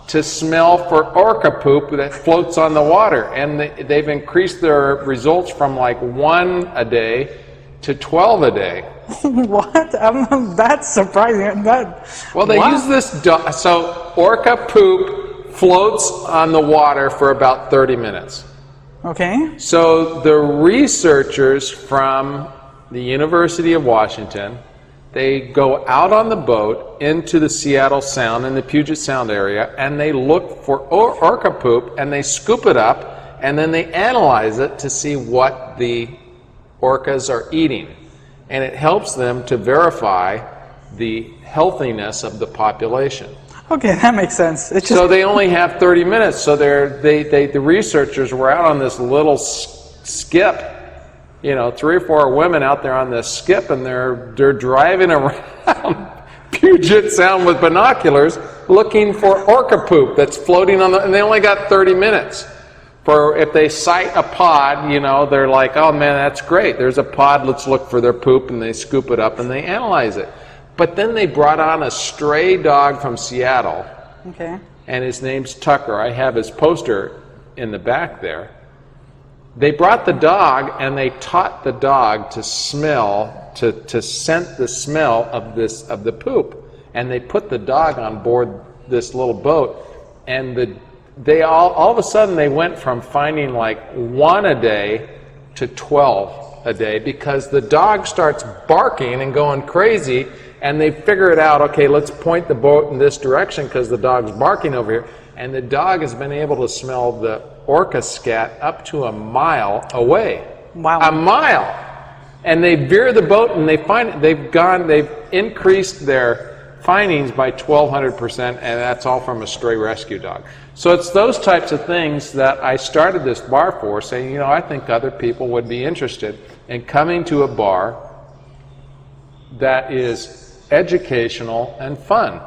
Speaker 2: to smell for orca poop that floats on the water. And they've increased their results from like 1 a day to 12 a day.
Speaker 3: What? That's surprising.
Speaker 2: Well, they use this, so orca poop floats on the water for about 30 minutes.
Speaker 3: Okay.
Speaker 2: So the researchers from the University of Washington, they go out on the boat into the Seattle Sound in the Puget Sound area, and they look for orca poop, and they scoop it up, and then they analyze it to see what the orcas are eating. And it helps them to verify the healthiness of the population.
Speaker 3: Okay, that makes sense. It's just...
Speaker 2: So they only have 30 minutes. So the researchers were out on this little skip, 3 or 4 women out there on this skip, and they're driving around Puget Sound with binoculars looking for orca poop that's floating on and they only got 30 minutes. For if they sight a pod, they're like, oh man, that's great. There's a pod, let's look for their poop, and they scoop it up and they analyze it. But then they brought on a stray dog from Seattle.
Speaker 3: Okay.
Speaker 2: And his name's Tucker. I have his poster in the back there. They brought the dog and they taught the dog to smell, to scent the smell of the poop. And they put the dog on board this little boat, and they all of a sudden they went from finding like 1 a day to 12 a day because the dog starts barking and going crazy, and they figure it out, okay, let's point the boat in this direction because the dog's barking over here, and the dog has been able to smell the orca scat up to a mile away.
Speaker 3: Wow.
Speaker 2: A mile. And they veer the boat and they find they've increased their findings by 1,200%, and that's all from a stray rescue dog. So it's those types of things that I started this bar for, saying, I think other people would be interested in coming to a bar that is educational and fun.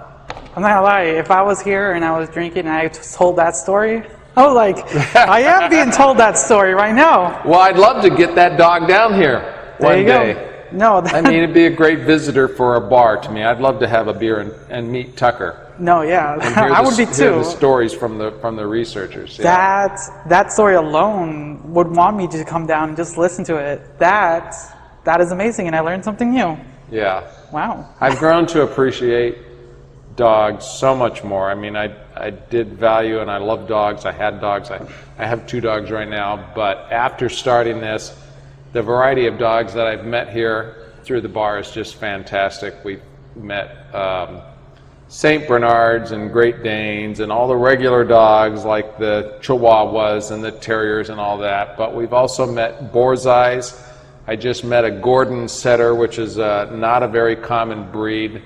Speaker 3: I'm not gonna lie, if I was here and I was drinking and I told that story, I was like, I am being told that story right now.
Speaker 2: Well, I'd love to get that dog down here one day.
Speaker 3: Go. No,
Speaker 2: it'd be a great visitor for a bar to me. I'd love to have a beer and meet Tucker.
Speaker 3: No, yeah, I would be too.
Speaker 2: Hear the stories from the researchers. Yeah.
Speaker 3: That story alone would want me to come down and just listen to it. That is amazing, and I learned something new.
Speaker 2: Yeah.
Speaker 3: Wow.
Speaker 2: I've grown to appreciate dogs so much more. I mean, I did value and I love dogs. I had dogs. I have 2 dogs right now. But after starting this, the variety of dogs that I've met here through the bar is just fantastic. We've met St. Bernards and Great Danes and all the regular dogs like the Chihuahuas and the Terriers and all that. But we've also met Borzeis. I just met a Gordon Setter, which is not a very common breed.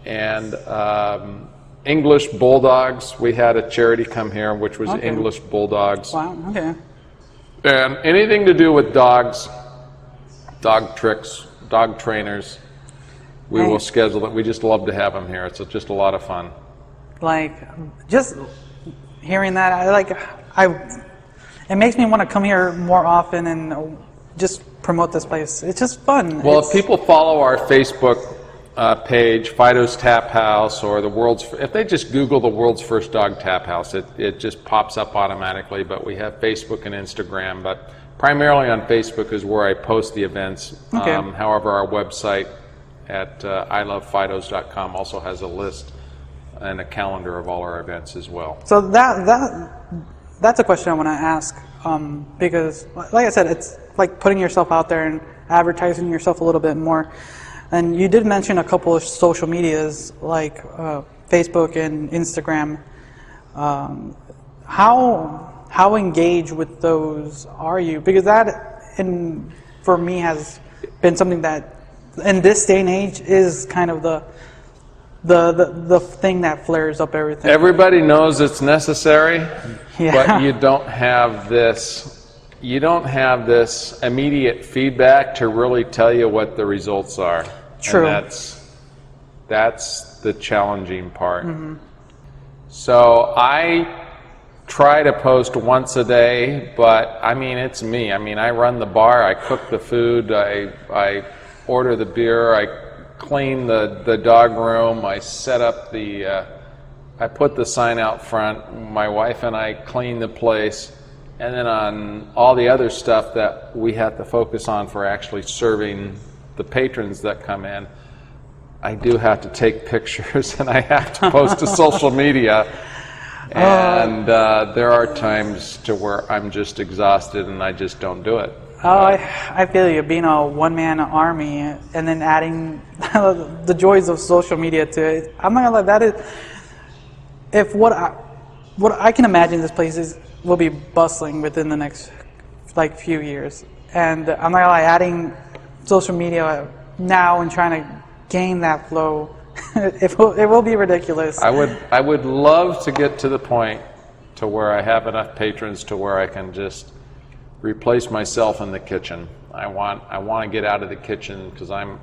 Speaker 2: And English Bulldogs. We had a charity come here, which was English Bulldogs.
Speaker 3: Wow, okay.
Speaker 2: And anything to do with dogs, dog tricks, dog trainers, we will schedule it. We just love to have them here. It's just a lot of fun.
Speaker 3: Like, just hearing that, it makes me want to come here more often and just promote this place. It's just fun.
Speaker 2: Well, if people follow our Facebook page, Fido's Tap House, or if they just Google the world's first dog tap house, it just pops up automatically. But we have Facebook and Instagram, but primarily on Facebook is where I post the events.
Speaker 3: Okay.
Speaker 2: However, our website at ilovefidos.com also has a list and a calendar of all our events as well.
Speaker 3: So that's a question I want to ask, because like I said, it's like putting yourself out there and advertising yourself a little bit more. And you did mention a couple of social medias like Facebook and Instagram. How engaged with those are you? Because that, for me, has been something that in this day and age is kind of the thing that flares up everything.
Speaker 2: Everybody knows it's necessary,
Speaker 3: yeah.
Speaker 2: But you don't have this immediate feedback to really tell you what the results are.
Speaker 3: True.
Speaker 2: And that's the challenging part.
Speaker 3: Mm-hmm.
Speaker 2: So I try to post once a day, but I mean, it's me. I mean, I run the bar, I cook the food, I order the beer, I clean the dog room, I set up the I put the sign out front. My wife and I clean the place. And then on all the other stuff that we have to focus on for actually serving the patrons that come in, I do have to take pictures and I have to post to social media. And there are times to where I'm just exhausted and I just don't do it.
Speaker 3: Oh, I feel you, being a one-man army and then adding the joys of social media to it. I'm not gonna lie, that is, if what I can imagine this place will be bustling within the next few years. And I'm not gonna lie, adding social media now and trying to gain that flow, it will be ridiculous.
Speaker 2: I would love to get to the point to where I have enough patrons to where I can just replace myself in the kitchen. I want to get out of the kitchen because I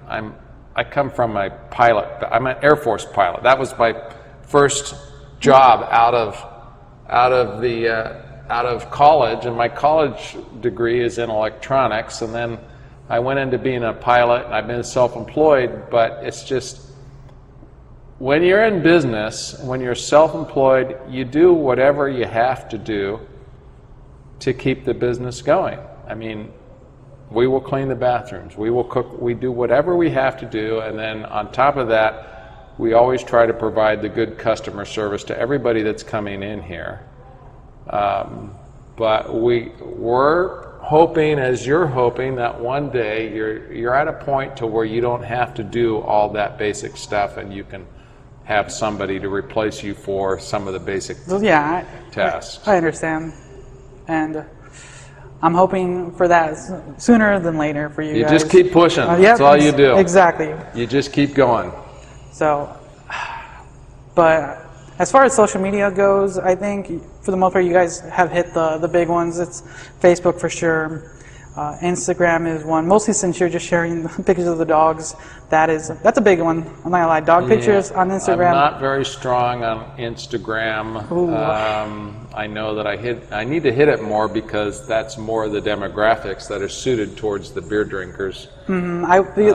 Speaker 2: come from my pilot. I'm an Air Force pilot. That was my first job out of college, and my college degree is in electronics. And then I went into being a pilot, and I've been self-employed. But it's just, when you're in business, when you're self-employed, you do whatever you have to do to keep the business going. I mean, we will clean the bathrooms, we will cook, we do whatever we have to do, and then on top of that, we always try to provide the good customer service to everybody that's coming in here. But we're hoping, as you're hoping, that one day you're at a point to where you don't have to do all that basic stuff, and you can have somebody to replace you for some of the basic tasks.
Speaker 3: I understand. And I'm hoping for that sooner than later for you guys.
Speaker 2: You just keep pushing. That's all you do.
Speaker 3: Exactly.
Speaker 2: You just keep going.
Speaker 3: So, but as far as social media goes, I think for the most part you guys have hit the big ones. It's Facebook for sure. Instagram is one. Mostly since you're just sharing pictures of the dogs. That's a big one. I'm not gonna lie. Dog pictures on Instagram.
Speaker 2: I'm not very strong on Instagram. I know that I need to hit it more because that's more the demographics that are suited towards the beer drinkers. What would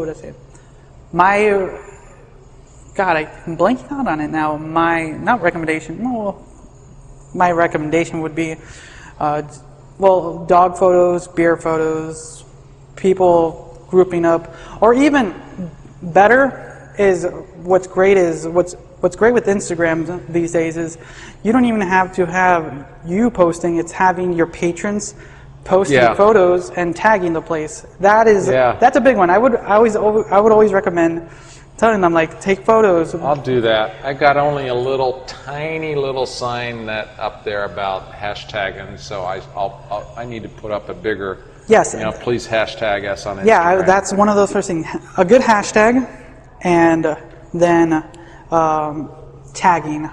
Speaker 2: I say? I'm blanking out on it now. My recommendation would be, dog photos, beer photos, people grouping up, or even better is what's great with Instagram these days is you don't even have to have you posting; it's having your patrons posting photos and tagging the place. That's a big one. I would always recommend telling them, take photos. I'll do that. I got only a tiny little sign that up there about hashtagging, so I need to put up a bigger.
Speaker 3: Yes.
Speaker 2: Please hashtag us on Instagram.
Speaker 3: Yeah, that's one of those first things. A good hashtag, and then tagging.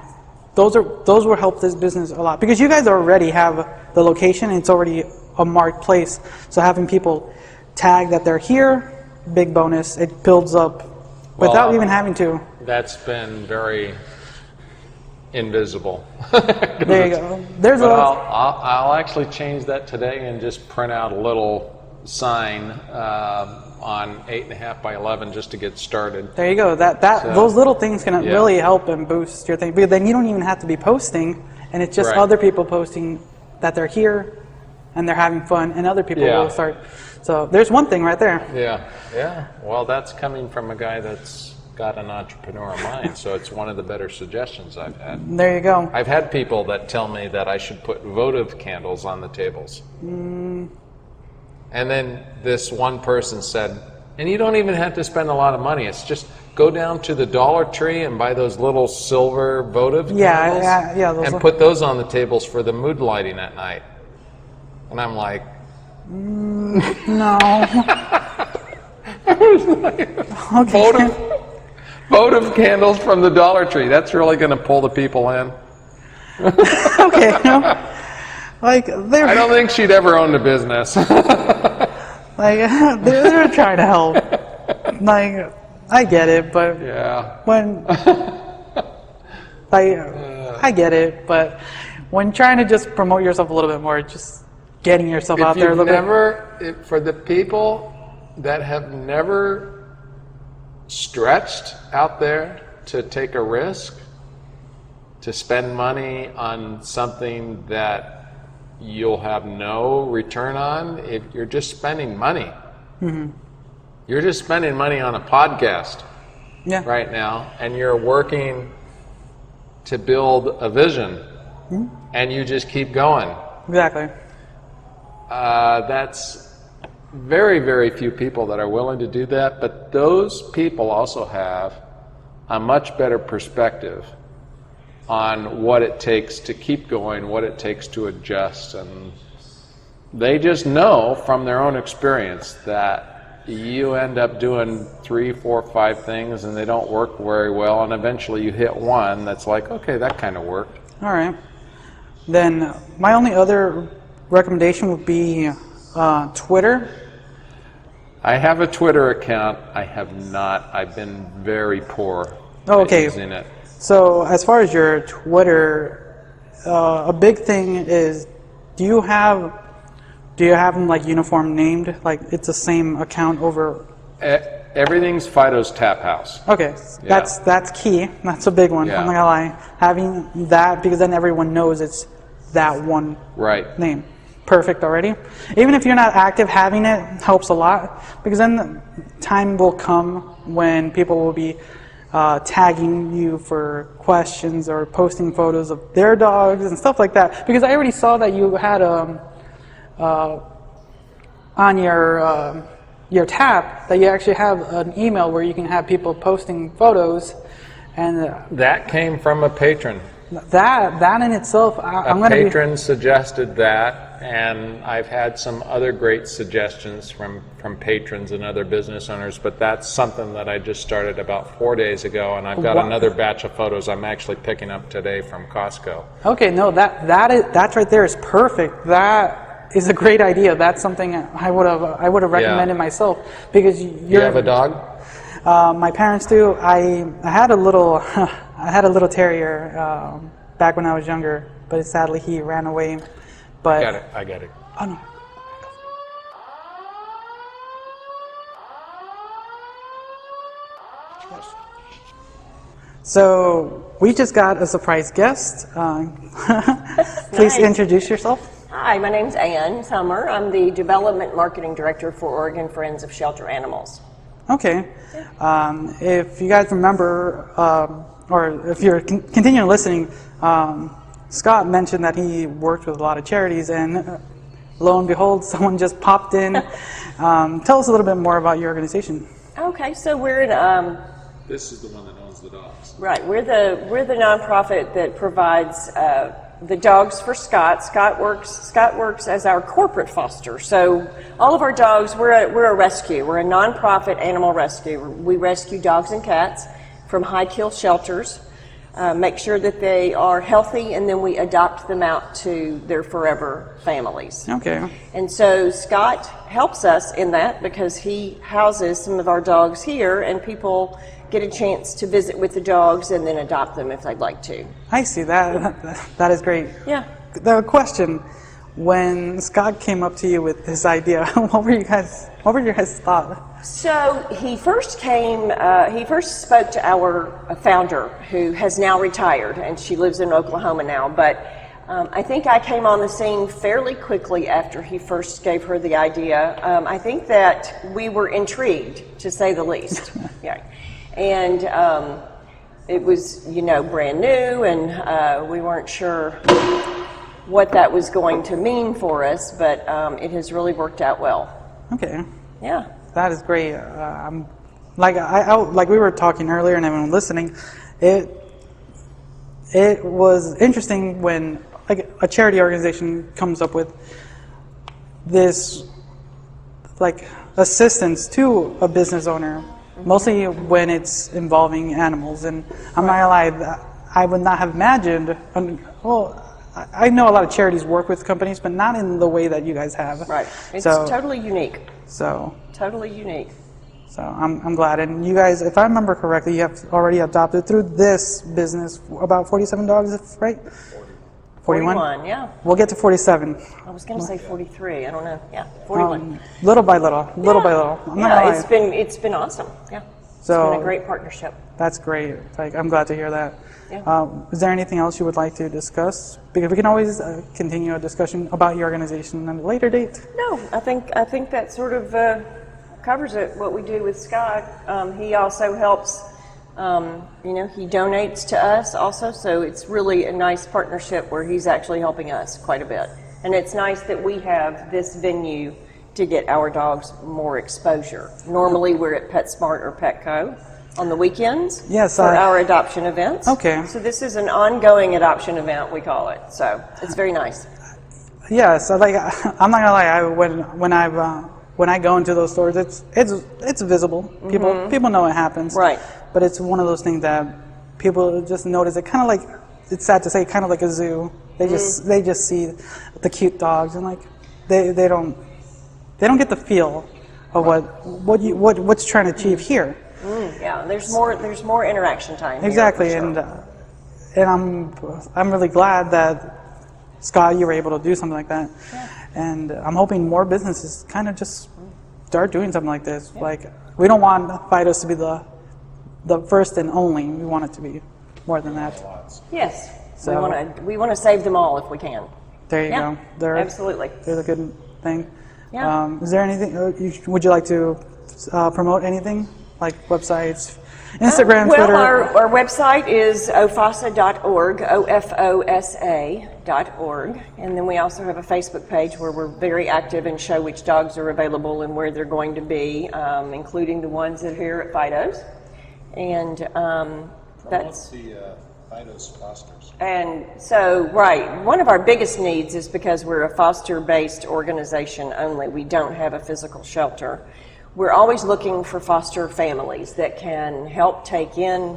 Speaker 3: Those will help this business a lot because you guys already have the location and it's already a marked place. So having people tag that they're here, big bonus. It builds up. Without even having to.
Speaker 2: That's been very invisible.
Speaker 3: There you go.
Speaker 2: I'll actually change that today and just print out a little sign on 8.5 by 11 just to get started.
Speaker 3: There you go. Those little things can really help and boost your thing. Because then you don't even have to be posting, and it's just other people posting that they're here and they're having fun, and other people will start. So there's one thing right there.
Speaker 2: Yeah. Well, that's coming from a guy that's got an entrepreneur mind, so it's one of the better suggestions I've had.
Speaker 3: There you go.
Speaker 2: I've had people that tell me that I should put votive candles on the tables. And then this one person said, and you don't even have to spend a lot of money. It's just go down to the Dollar Tree and buy those little silver votive candles and put those on the tables for the mood lighting at night. And I'm like,
Speaker 3: no.
Speaker 2: Votive candles from the Dollar Tree. That's really going to pull the people in.
Speaker 3: Okay. I
Speaker 2: don't think she'd ever owned a business.
Speaker 3: They're trying to help. I get it, but I get it, but when trying to just promote yourself a little bit more, just getting yourself out there a little bit.
Speaker 2: For the people that have never stretched out there to take a risk, to spend money on something that you'll have no return on. If you're just spending money, you're just spending money on a podcast right now, and you're working to build a vision, and you just keep going.
Speaker 3: Exactly.
Speaker 2: That's very, very few people that are willing to do that, but those people also have a much better perspective on what it takes to keep going, what it takes to adjust, and they just know from their own experience that you end up doing 3, 4, 5 things and they don't work very well, and eventually you hit one that's like, okay, that kind of worked.
Speaker 3: All right. Then my only other recommendation would be Twitter.
Speaker 2: I have a Twitter account. I have not. I've been very poor at using it.
Speaker 3: So as far as your Twitter, a big thing is, do you have them like uniform named? Like it's the same account over?
Speaker 2: Everything's Fido's Tap House.
Speaker 3: Okay, that's key. That's a big one. I'm not gonna lie. Having that, because then everyone knows it's that one name. Perfect already. Even if you're not active, having it helps a lot, because then the time will come when people will be tagging you for questions or posting photos of their dogs and stuff like that. Because I already saw that you had on your tap that you actually have an email where you can have people posting photos, and
Speaker 2: that came from a patron.
Speaker 3: That in itself,
Speaker 2: a patron suggested that, and I've had some other great suggestions from patrons and other business owners, but that's something that I just started about 4 days ago, and I've got another batch of photos I'm actually picking up today from Costco. Okay, no,
Speaker 3: that's right there is perfect. That is a great idea. That's something I would have recommended myself, because you
Speaker 2: have a dog?
Speaker 3: My parents do. I had a little I had a little terrier back when I was younger, but sadly he ran away. But
Speaker 2: I got it.
Speaker 3: Oh no. So we just got a surprise guest. Please introduce yourself.
Speaker 4: Hi, my name's Ann Summer. I'm the Development Marketing Director for Oregon Friends of Shelter Animals.
Speaker 3: Okay. If you guys remember, or if you're continuing listening, Scott mentioned that he worked with a lot of charities, and lo and behold, someone just popped in. Tell us a little bit more about your organization.
Speaker 4: Okay, so we're in.
Speaker 2: This is the one that owns the dogs.
Speaker 4: Right, we're the nonprofit that provides the dogs for Scott. Scott works as our corporate foster. So all of our dogs, we're a rescue. We're a nonprofit animal rescue. We rescue dogs and cats from high kill shelters, make sure that they are healthy, and then we adopt them out to their forever families.
Speaker 3: Okay.
Speaker 4: And so Scott helps us in that, because he houses some of our dogs here, and people get a chance to visit with the dogs and then adopt them if they'd like to.
Speaker 3: I see that. That is great.
Speaker 4: Yeah.
Speaker 3: The question, when Scott came up to you with this idea, what were your guys' thoughts?
Speaker 4: So he first spoke to our founder, who has now retired, and she lives in Oklahoma now. But I think I came on the scene fairly quickly after he first gave her the idea. I think that we were intrigued, to say the least. Yeah. And it was, brand new, and we weren't sure what that was going to mean for us, but it has really worked out well.
Speaker 3: Okay.
Speaker 4: Yeah.
Speaker 3: That is great. Like we were talking earlier, and everyone listening, it was interesting when like a charity organization comes up with this like assistance to a business owner, mostly when it's involving animals. And I'm not gonna lie, I would not have imagined. I know a lot of charities work with companies, but not in the way that you guys have.
Speaker 4: Right. It's totally unique.
Speaker 3: Totally
Speaker 4: unique.
Speaker 3: So I'm glad. And you guys, if I remember correctly, you have already adopted through this business about 47 dogs, right?
Speaker 4: 41, yeah.
Speaker 3: We'll get to 47.
Speaker 4: I was going to say 43. I don't know. Yeah, 41.
Speaker 3: Little by little. I'm not gonna lie.
Speaker 4: It's been awesome. Yeah.
Speaker 3: So
Speaker 4: been a great partnership.
Speaker 3: That's great. Like, I'm glad to hear that.
Speaker 4: Yeah.
Speaker 3: Is there anything else you would like to discuss? Because we can always continue a discussion about your organization at a later date.
Speaker 4: No, I think that sort of covers it. What we do with Scott, he also helps. He donates to us also, so it's really a nice partnership where he's actually helping us quite a bit. And it's nice that we have this venue to get our dogs more exposure. Normally, we're at PetSmart or Petco on the weekends
Speaker 3: Yes,
Speaker 4: for our adoption events.
Speaker 3: Okay.
Speaker 4: So this is an ongoing adoption event, we call it. So it's very nice.
Speaker 3: Yeah, so like I'm not gonna lie, when I go into those stores, it's visible. People know it happens.
Speaker 4: Right.
Speaker 3: But it's one of those things that people just notice. It kind of like, it's sad to say, kind of like a zoo. They just see the cute dogs, and like they don't get the feel of what's trying to achieve here.
Speaker 4: Yeah, there's more interaction time here,
Speaker 3: Exactly,
Speaker 4: for sure.
Speaker 3: and I'm really glad that Scott, you were able to do something like that, and I'm hoping more businesses kind of just start doing something like this. Like, we don't want Fido's to be the first and only. We want it to be more than that.
Speaker 4: Yes,
Speaker 3: So-
Speaker 4: we want to save them all if we can.
Speaker 3: There you
Speaker 4: Yeah,
Speaker 3: go.
Speaker 4: absolutely.
Speaker 3: They're the good thing.
Speaker 4: Yeah.
Speaker 3: Is there anything? Would you like to promote anything, like websites, Instagram,
Speaker 4: Well,
Speaker 3: Twitter?
Speaker 4: our website is ofosa.org, OFOSA.org, and then we also have a Facebook page where we're very active and show which dogs are available and where they're going to be, including the ones that are here at Fido's. And that's
Speaker 2: the Fido's fosters.
Speaker 4: And so, right, one of our biggest needs is because we're a foster-based organization only. We don't have a physical shelter. We're always looking for foster families that can help take in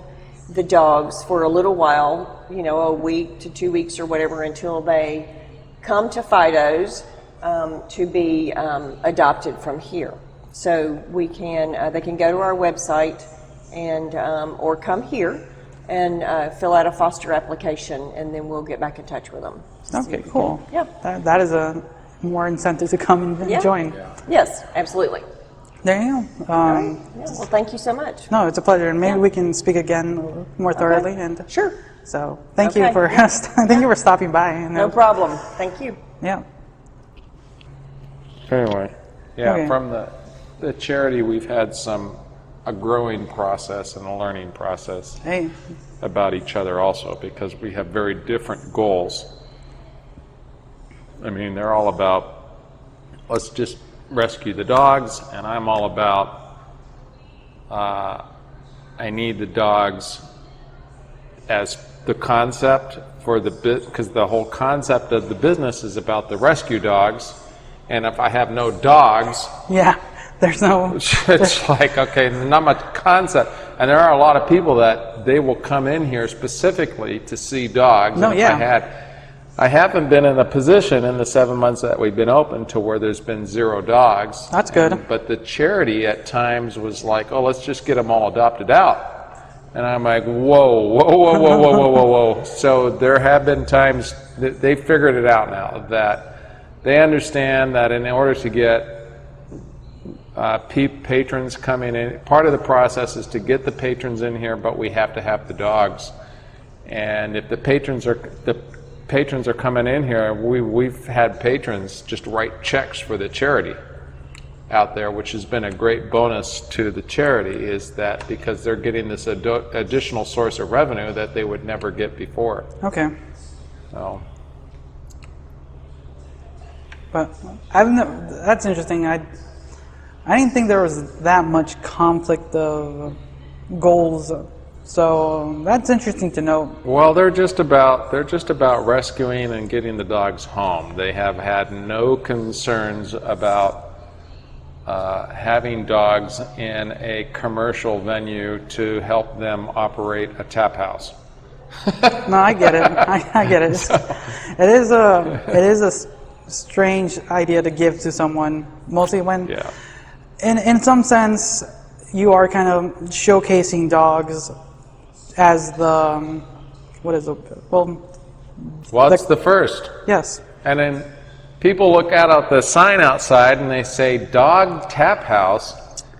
Speaker 4: the dogs for a little while, a week to 2 weeks or whatever, until they come to Fido's to be adopted from here. So they can go to our website and or come here and fill out a foster application, and then we'll get back in touch with them.
Speaker 3: Okay, cool.
Speaker 4: Yeah.
Speaker 3: That is a more incentive to come and
Speaker 4: Yeah.
Speaker 3: join.
Speaker 4: Yes, absolutely.
Speaker 3: There you go.
Speaker 4: Yeah, well, thank you so much.
Speaker 3: No, it's a pleasure, and maybe we can speak again more thoroughly. And
Speaker 4: Sure.
Speaker 3: so, thank you
Speaker 4: Okay.
Speaker 3: for thank you for stopping by. And,
Speaker 4: No problem. Thank you.
Speaker 3: Yeah.
Speaker 2: Anyway, yeah,
Speaker 3: Okay.
Speaker 2: from the charity, we've had a growing process and a learning process
Speaker 3: Hey.
Speaker 2: about each other also, because we have very different goals. I mean, they're all about, let's just rescue the dogs, and I'm all about, I need the dogs as the concept for because the whole concept of the business is about the rescue dogs, and if I have no dogs,
Speaker 3: Yeah. There's no.
Speaker 2: it's like, okay, not much concept. And there are a lot of people that they will come in here specifically to see dogs.
Speaker 3: No,
Speaker 2: And if
Speaker 3: yeah.
Speaker 2: I haven't been in a position in the 7 months that we've been open to where there's been 0 dogs.
Speaker 3: That's good.
Speaker 2: But the charity at times was like, oh, let's just get them all adopted out. And I'm like, whoa, whoa, whoa, whoa, whoa, whoa, whoa, whoa. So there have been times that they figured it out now, that they understand that in order to get patrons coming in, part of the process is to get the patrons in here, but we have to have the dogs. And if the patrons are coming in here, we've had patrons just write checks for the charity out there, which has been a great bonus to the charity, is that because they're getting this additional source of revenue that they would never get before.
Speaker 3: Okay.
Speaker 2: So,
Speaker 3: But that's interesting. I didn't think there was that much conflict of goals. So that's interesting to know.
Speaker 2: well, they're just about rescuing and getting the dogs home. They have had no concerns about having dogs in a commercial venue to help them operate a tap house.
Speaker 3: No, I get it. I get it. It is a strange idea to give to someone, mostly when,
Speaker 2: Yeah.
Speaker 3: in some sense, you are kind of showcasing dogs as the what is it? Well,
Speaker 2: It's the first.
Speaker 3: yes.
Speaker 2: And then people look out at the sign outside and they say dog tap house,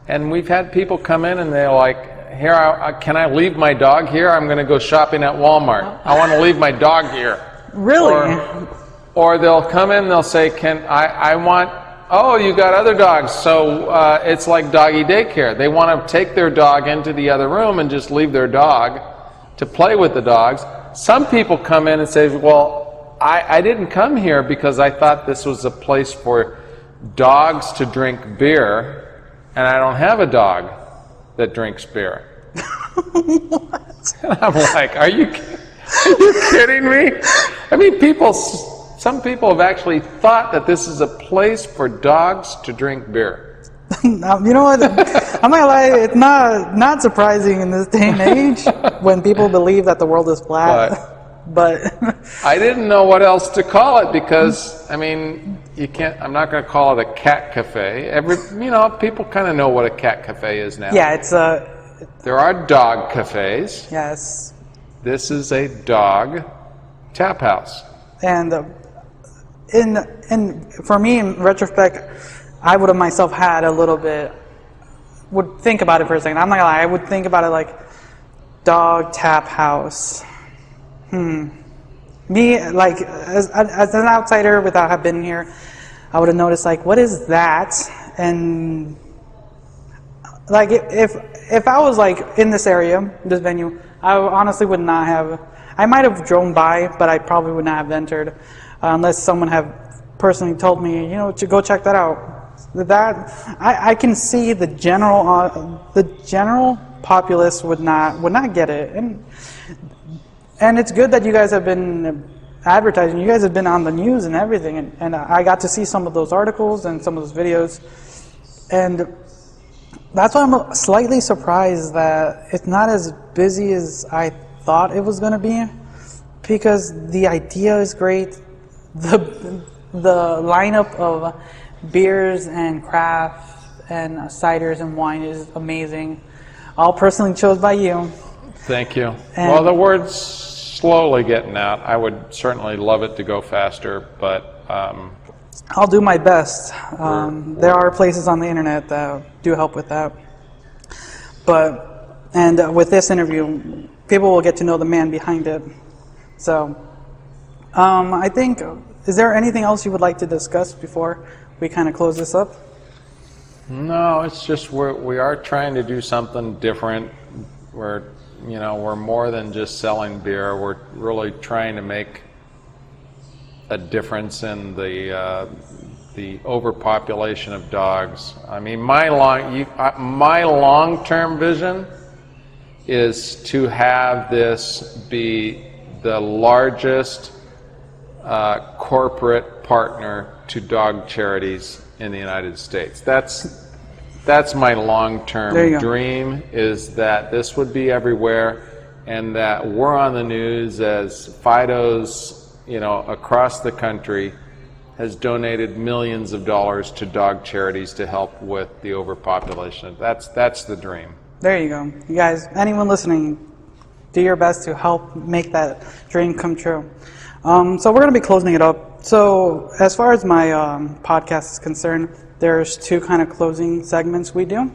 Speaker 2: and we've had people come in and they're like, here, can I leave my dog here? I'm going to go shopping at Walmart. I want to leave my dog here.
Speaker 3: Really?
Speaker 2: Or they'll come in and they'll say, I want, oh, you got other dogs. So it's like doggy daycare. They want to take their dog into the other room and just leave their dog to play with the dogs. Some people come in and say, well, I didn't come here because I thought this was a place for dogs to drink beer, and I don't have a dog that drinks beer. What? And I'm like, are you kidding me? I mean, some people have actually thought that this is a place for dogs to drink beer.
Speaker 3: You know what? I'm not gonna lie, it's not surprising in this day and age when people believe that the world is flat. But
Speaker 2: I didn't know what else to call it because, I mean, I'm not going to call it a cat cafe. People kind of know what a cat cafe is now.
Speaker 3: yeah, it's
Speaker 2: There are dog cafes.
Speaker 3: yes.
Speaker 2: This is a dog tap house.
Speaker 3: And for me, in retrospect, I would have myself had a little bit, would think about it for a second. I'm not gonna lie, I would think about it like dog tap house. Me, like, as an outsider without having been here, I would have noticed, like, what is that? And, like, if I was, like, in this area, this venue, I honestly would not have, I might have drone by, but I probably would not have entered unless someone have personally told me, to go check that out. I can see the general populace would not get it. And it's good that you guys have been advertising. You guys have been on the news and everything, and I got to see some of those articles and some of those videos, and that's why I'm slightly surprised that it's not as busy as I thought it was going to be, because the idea is great. The lineup of beers and craft and ciders and wine is amazing. All personally chose by you.
Speaker 2: Thank you. Well, the word's slowly getting out. I would certainly love it to go faster, but
Speaker 3: I'll do my best. There are places on the internet that do help with that. And with this interview, people will get to know the man behind it. So, I think, is there anything else you would like to discuss before we kind of close this up?
Speaker 2: No, it's just we are trying to do something different. We're more than just selling beer. We're really trying to make a difference in the overpopulation of dogs. I mean, my long-term vision is to have this be the largest corporate partner to dog charities in the United States. That's my long-term dream, is that this would be everywhere, and that we're on the news as Fido's, across the country has donated millions of dollars to dog charities to help with the overpopulation. That's the dream.
Speaker 3: There you go. You guys, anyone listening, do your best to help make that dream come true. So we're going to be closing it up. So as far as my podcast is concerned, there's two kind of closing segments we do,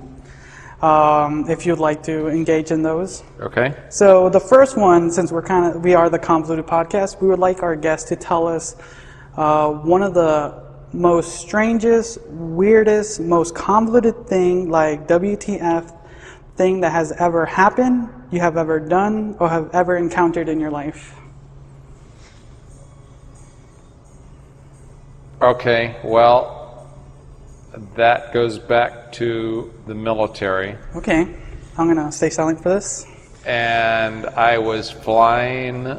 Speaker 3: if you'd like to engage in those.
Speaker 2: Okay.
Speaker 3: So the first one, since we are the Convoluted Podcast, we would like our guests to tell us one of the most strangest, weirdest, most convoluted thing, like WTF thing that has ever happened, you have ever done, or have ever encountered in your life.
Speaker 2: Okay, well, that goes back to the military.
Speaker 3: Okay, I'm going to stay silent for this.
Speaker 2: And I was flying,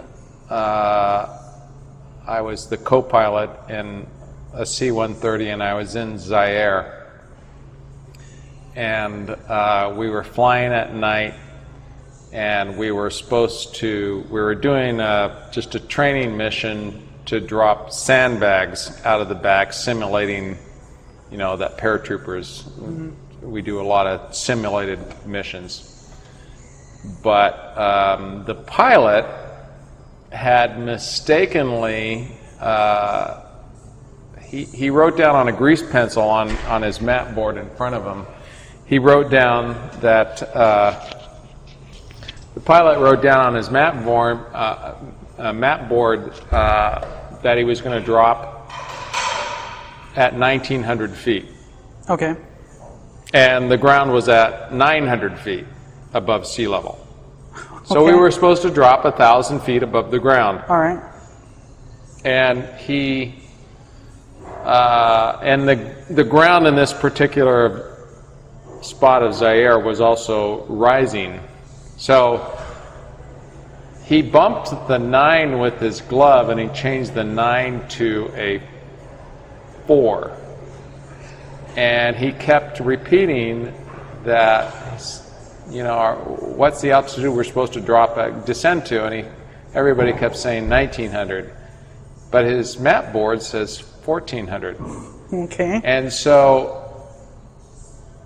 Speaker 2: I was the co-pilot in a C-130, and I was in Zaire. And we were flying at night, and we were doing just a training mission to drop sandbags out of the back, simulating, that paratroopers, we do a lot of simulated missions. But the pilot had mistakenly, he wrote down on a grease pencil on his map board in front of him, he wrote down that pilot wrote down on his map board that he was going to drop at 1,900 feet.
Speaker 3: Okay.
Speaker 2: And the ground was at 900 feet above sea level. So
Speaker 3: Okay.
Speaker 2: we were supposed to drop 1,000 feet above the ground.
Speaker 3: All right.
Speaker 2: And and the ground in this particular spot of Zaire was also rising. So he bumped the 9 with his glove, and he changed the 9 to a 4. And he kept repeating that, what's the altitude we're supposed to descend to? And everybody kept saying 1,900. But his map board says 1,400.
Speaker 3: Okay.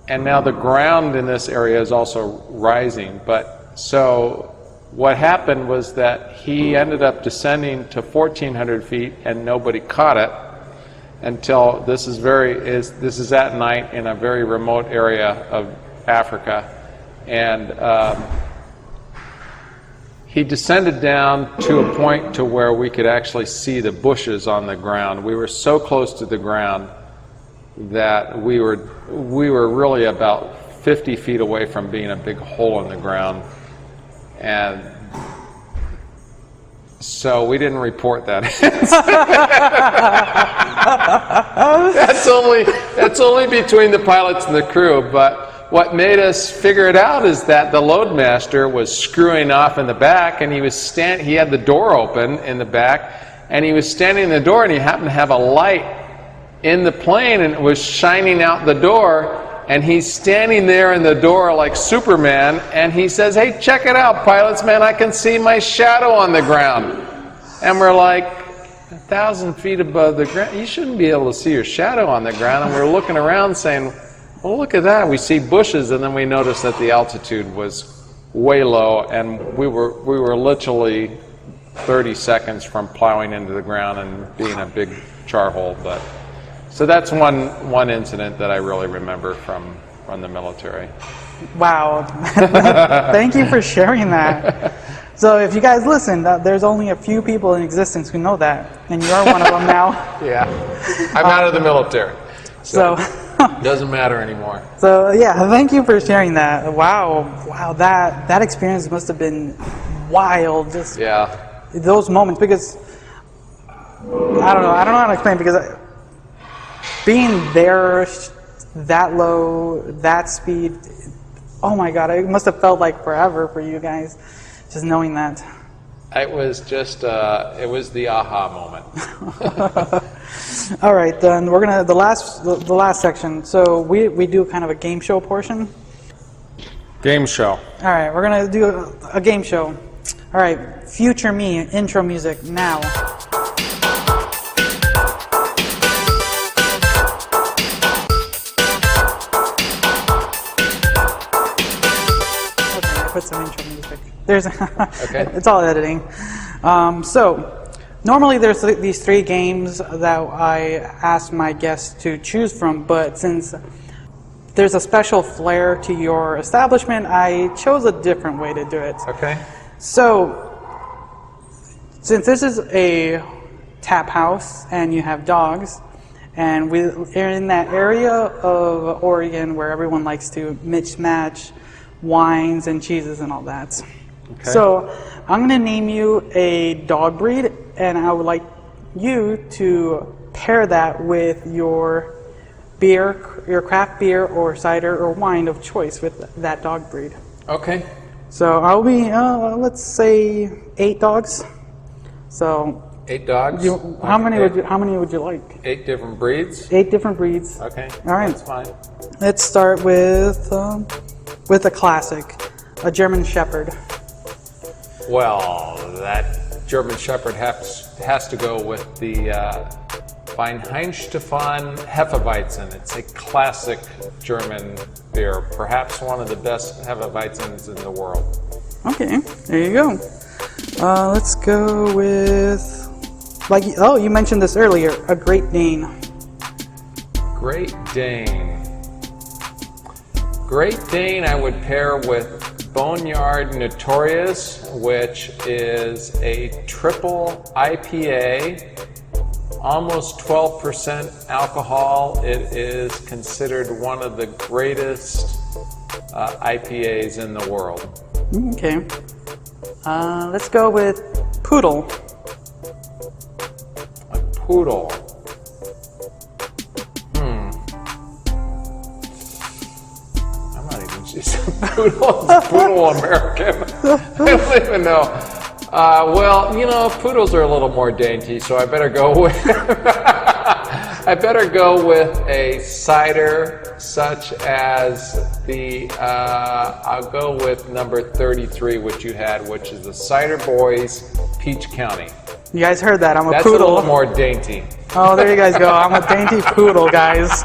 Speaker 2: And now the ground in this area is also rising. But so what happened was that he ended up descending to 1,400 feet, and nobody caught it until this is at night in a very remote area of Africa. And he descended down to a point to where we could actually see the bushes on the ground. We were so close to the ground that we were really about 50 feet away from being a big hole in the ground. And so we didn't report that. That's only between the pilots and the crew. But what made us figure it out is that the loadmaster was screwing off in the back, and he had the door open in the back, and he was standing in the door, and he happened to have a light in the plane, and it was shining out the door, and he's standing there in the door like Superman, and he says, "Hey, check it out, pilots, man, I can see my shadow on the ground." And we're like, 1,000 feet above the ground, you shouldn't be able to see your shadow on the ground. And we're looking around saying, well, look at that, we see bushes, and then we noticed that the altitude was way low, and we were literally 30 seconds from plowing into the ground and being a big char hole. But so that's one incident that I really remember from the military.
Speaker 3: Wow. Thank you for sharing that. So if you guys listen, there's only a few people in existence who know that, and you are one of them now.
Speaker 2: Yeah, I'm out of the military,
Speaker 3: So
Speaker 2: doesn't matter anymore.
Speaker 3: So yeah, thank you for sharing that. Wow, that experience must have been wild. Just those moments, because I don't know how to explain, because being there that low, that speed, oh my God, it must have felt like forever for you guys, just knowing that.
Speaker 2: It was just, it was the aha moment.
Speaker 3: All right, then we're gonna the last section. So we do kind of a game show portion.
Speaker 2: Game show.
Speaker 3: All right, we're gonna do a game show. All right, future me intro music now. Okay, I put some intro music. Okay. It's all editing. So. Normally there's these 3 games that I ask my guests to choose from, but since there's a special flair to your establishment, I chose a different way to do it.
Speaker 2: Okay.
Speaker 3: So, since this is a tap house and you have dogs, and we're in that area of Oregon where everyone likes to mix-match wines and cheeses and all that. Okay. So, I'm going to name you a dog breed, and I would like you to pair that with your beer, your craft beer or cider or wine of choice with that dog breed.
Speaker 2: Okay.
Speaker 3: So I'll be, let's say 8 dogs. So
Speaker 2: 8 dogs.
Speaker 3: How many would you like?
Speaker 2: 8 different breeds.
Speaker 3: 8 different breeds.
Speaker 2: Okay.
Speaker 3: All right.
Speaker 2: That's fine.
Speaker 3: Let's start with a classic, a German Shepherd.
Speaker 2: Well, that German Shepherd has to go with the Weinheimstefan Hefeweizen. It's a classic German beer, perhaps one of the best Hefeweizens in the world.
Speaker 3: Okay, there you go. Let's go with, you mentioned this earlier, a Great Dane. Great Dane.
Speaker 2: Great Dane I would pair with Boneyard Notorious, which is a triple IPA, almost 12% alcohol. It is considered one of the greatest IPAs in the world.
Speaker 3: Okay. Let's go with Poodle.
Speaker 2: A poodle. I'm not even sure. Poodle American. I don't even know. Well, you know, poodles are a little more dainty, so I better go with a cider such as the I'll go with number 33, which you had, which is the Cider Boys Peach County.
Speaker 3: You guys heard that? I'm a
Speaker 2: That's
Speaker 3: poodle.
Speaker 2: a little more dainty.
Speaker 3: Oh, there you guys go. I'm a dainty poodle, guys.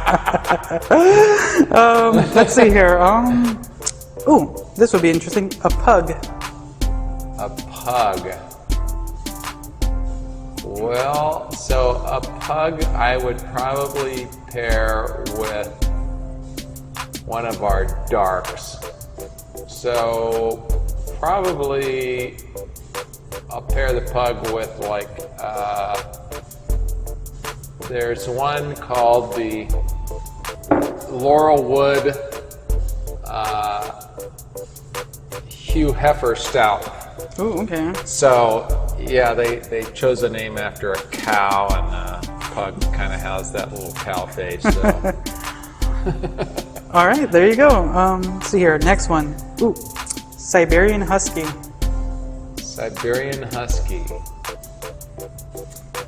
Speaker 3: Let's see here. Ooh, this would be interesting. A pug.
Speaker 2: A pug. Well, so a pug I would probably pair with one of our darks. So probably I'll pair the pug with like, there's one called the Laurelwood Hugh Heifer Stout.
Speaker 3: Ooh, okay.
Speaker 2: So, yeah, they chose a name after a cow, and pug kind of has that little cow face. So.
Speaker 3: All right, there you go. Let's see here. Next one. Ooh, Siberian Husky.
Speaker 2: Siberian Husky.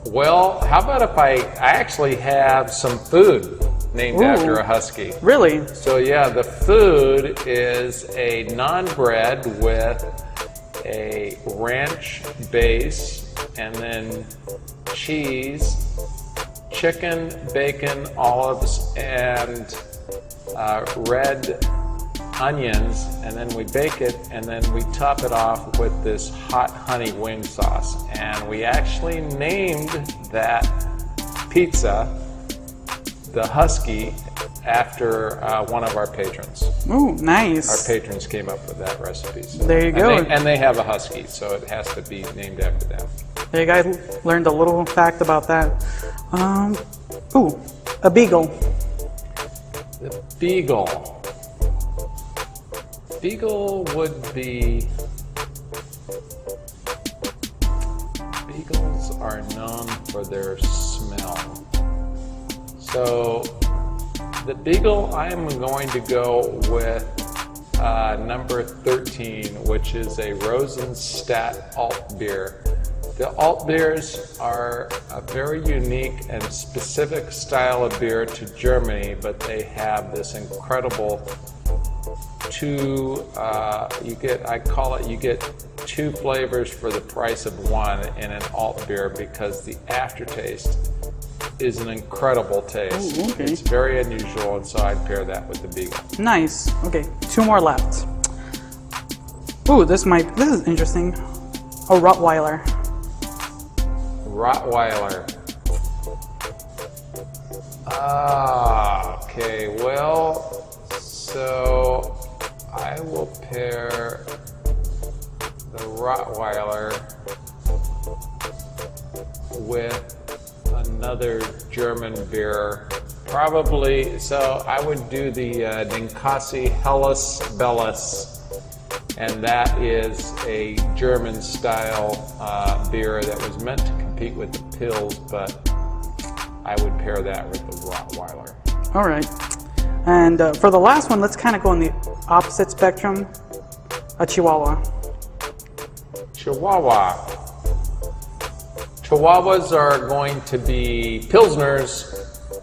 Speaker 2: Well, how about if I actually have some food named after a husky?
Speaker 3: Really?
Speaker 2: So yeah, the food is a naan bread with a ranch base and then cheese, chicken, bacon, olives, and red onions, and then we bake it, and then we top it off with this hot honey wing sauce. And we actually named that pizza the Husky after one of our patrons.
Speaker 3: Ooh, nice.
Speaker 2: Our patrons came up with that recipe. So.
Speaker 3: There you go.
Speaker 2: And they have a Husky, so it has to be named after them.
Speaker 3: There you guys learned a little fact about that. Ooh, a beagle.
Speaker 2: The beagle. Beagle would be... Beagles are known for their smell. So the beagle, I am going to go with number 13, which is a Rosenstadt alt beer. The alt beers are a very unique and specific style of beer to Germany, but they have this incredible you get two flavors for the price of one in an alt beer, because the aftertaste is an incredible taste.
Speaker 3: Ooh, okay.
Speaker 2: It's very unusual, and so I'd pair that with the beagle.
Speaker 3: Nice. Okay, two more left. Ooh, this is interesting. A Rottweiler.
Speaker 2: Rottweiler. Okay, well, so I will pair the Rottweiler with another German beer. Probably, so I would do the Ninkasi Helles Bellus, and that is a German style beer that was meant to compete with the Pils, but I would pair that with the Rottweiler.
Speaker 3: All right. And for the last one, let's kind of go on the opposite spectrum. A Chihuahua.
Speaker 2: Chihuahua. Chihuahuas are going to be Pilsners,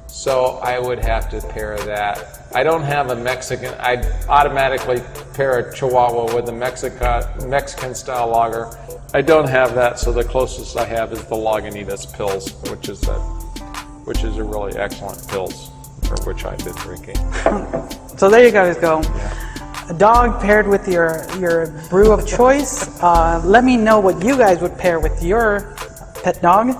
Speaker 2: so I would have to pair that. I don't have a Mexican. I'd automatically pair a Chihuahua with a Mexican style lager. I don't have that, so the closest I have is the Lagunitas Pils, which is a really excellent Pils, for which I've been drinking.
Speaker 3: So there you guys go. A dog paired with your brew of choice. Let me know what you guys would pair with your pet dog.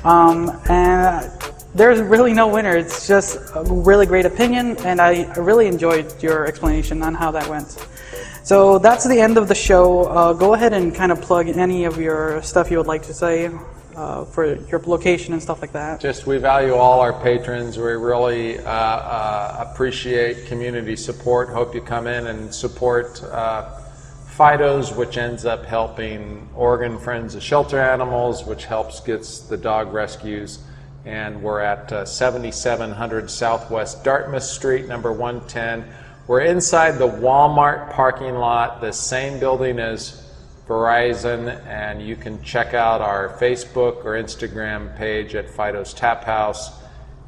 Speaker 3: And there's really no winner. It's just a really great opinion, and I really enjoyed your explanation on how that went. So that's the end of the show. Go ahead and kind of plug any of your stuff you would like to say for your location and stuff like that.
Speaker 2: Just, we value all our patrons. We really appreciate community support. Hope you come in and support Fido's, which ends up helping Oregon Friends of Shelter Animals, which helps gets the dog rescues. And we're at 7700 Southwest Dartmouth Street, number 110. We're inside the Walmart parking lot, the same building as Verizon, and you can check out our Facebook or Instagram page at Fido's Tap House,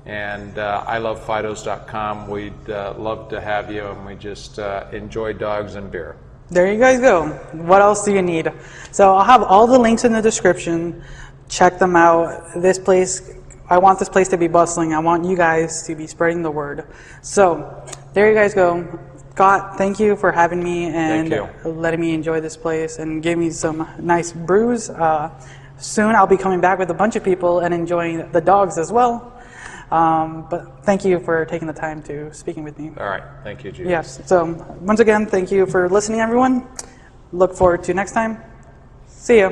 Speaker 2: and ilovefidos.com. We'd love to have you, and we just enjoy dogs and beer.
Speaker 3: There you guys go. What else do you need? So I'll have all the links in the description. Check them out. This place, I want this place to be bustling. I want you guys to be spreading the word. So there you guys go. Scott, thank you for having me and letting me enjoy this place and give me some nice brews. Soon I'll be coming back with a bunch of people and enjoying the dogs as well. But thank you for taking the time to speaking with me.
Speaker 2: All right. Thank you, Jesus.
Speaker 3: Yes. So once again, thank you for listening, everyone. Look forward to next time. See ya.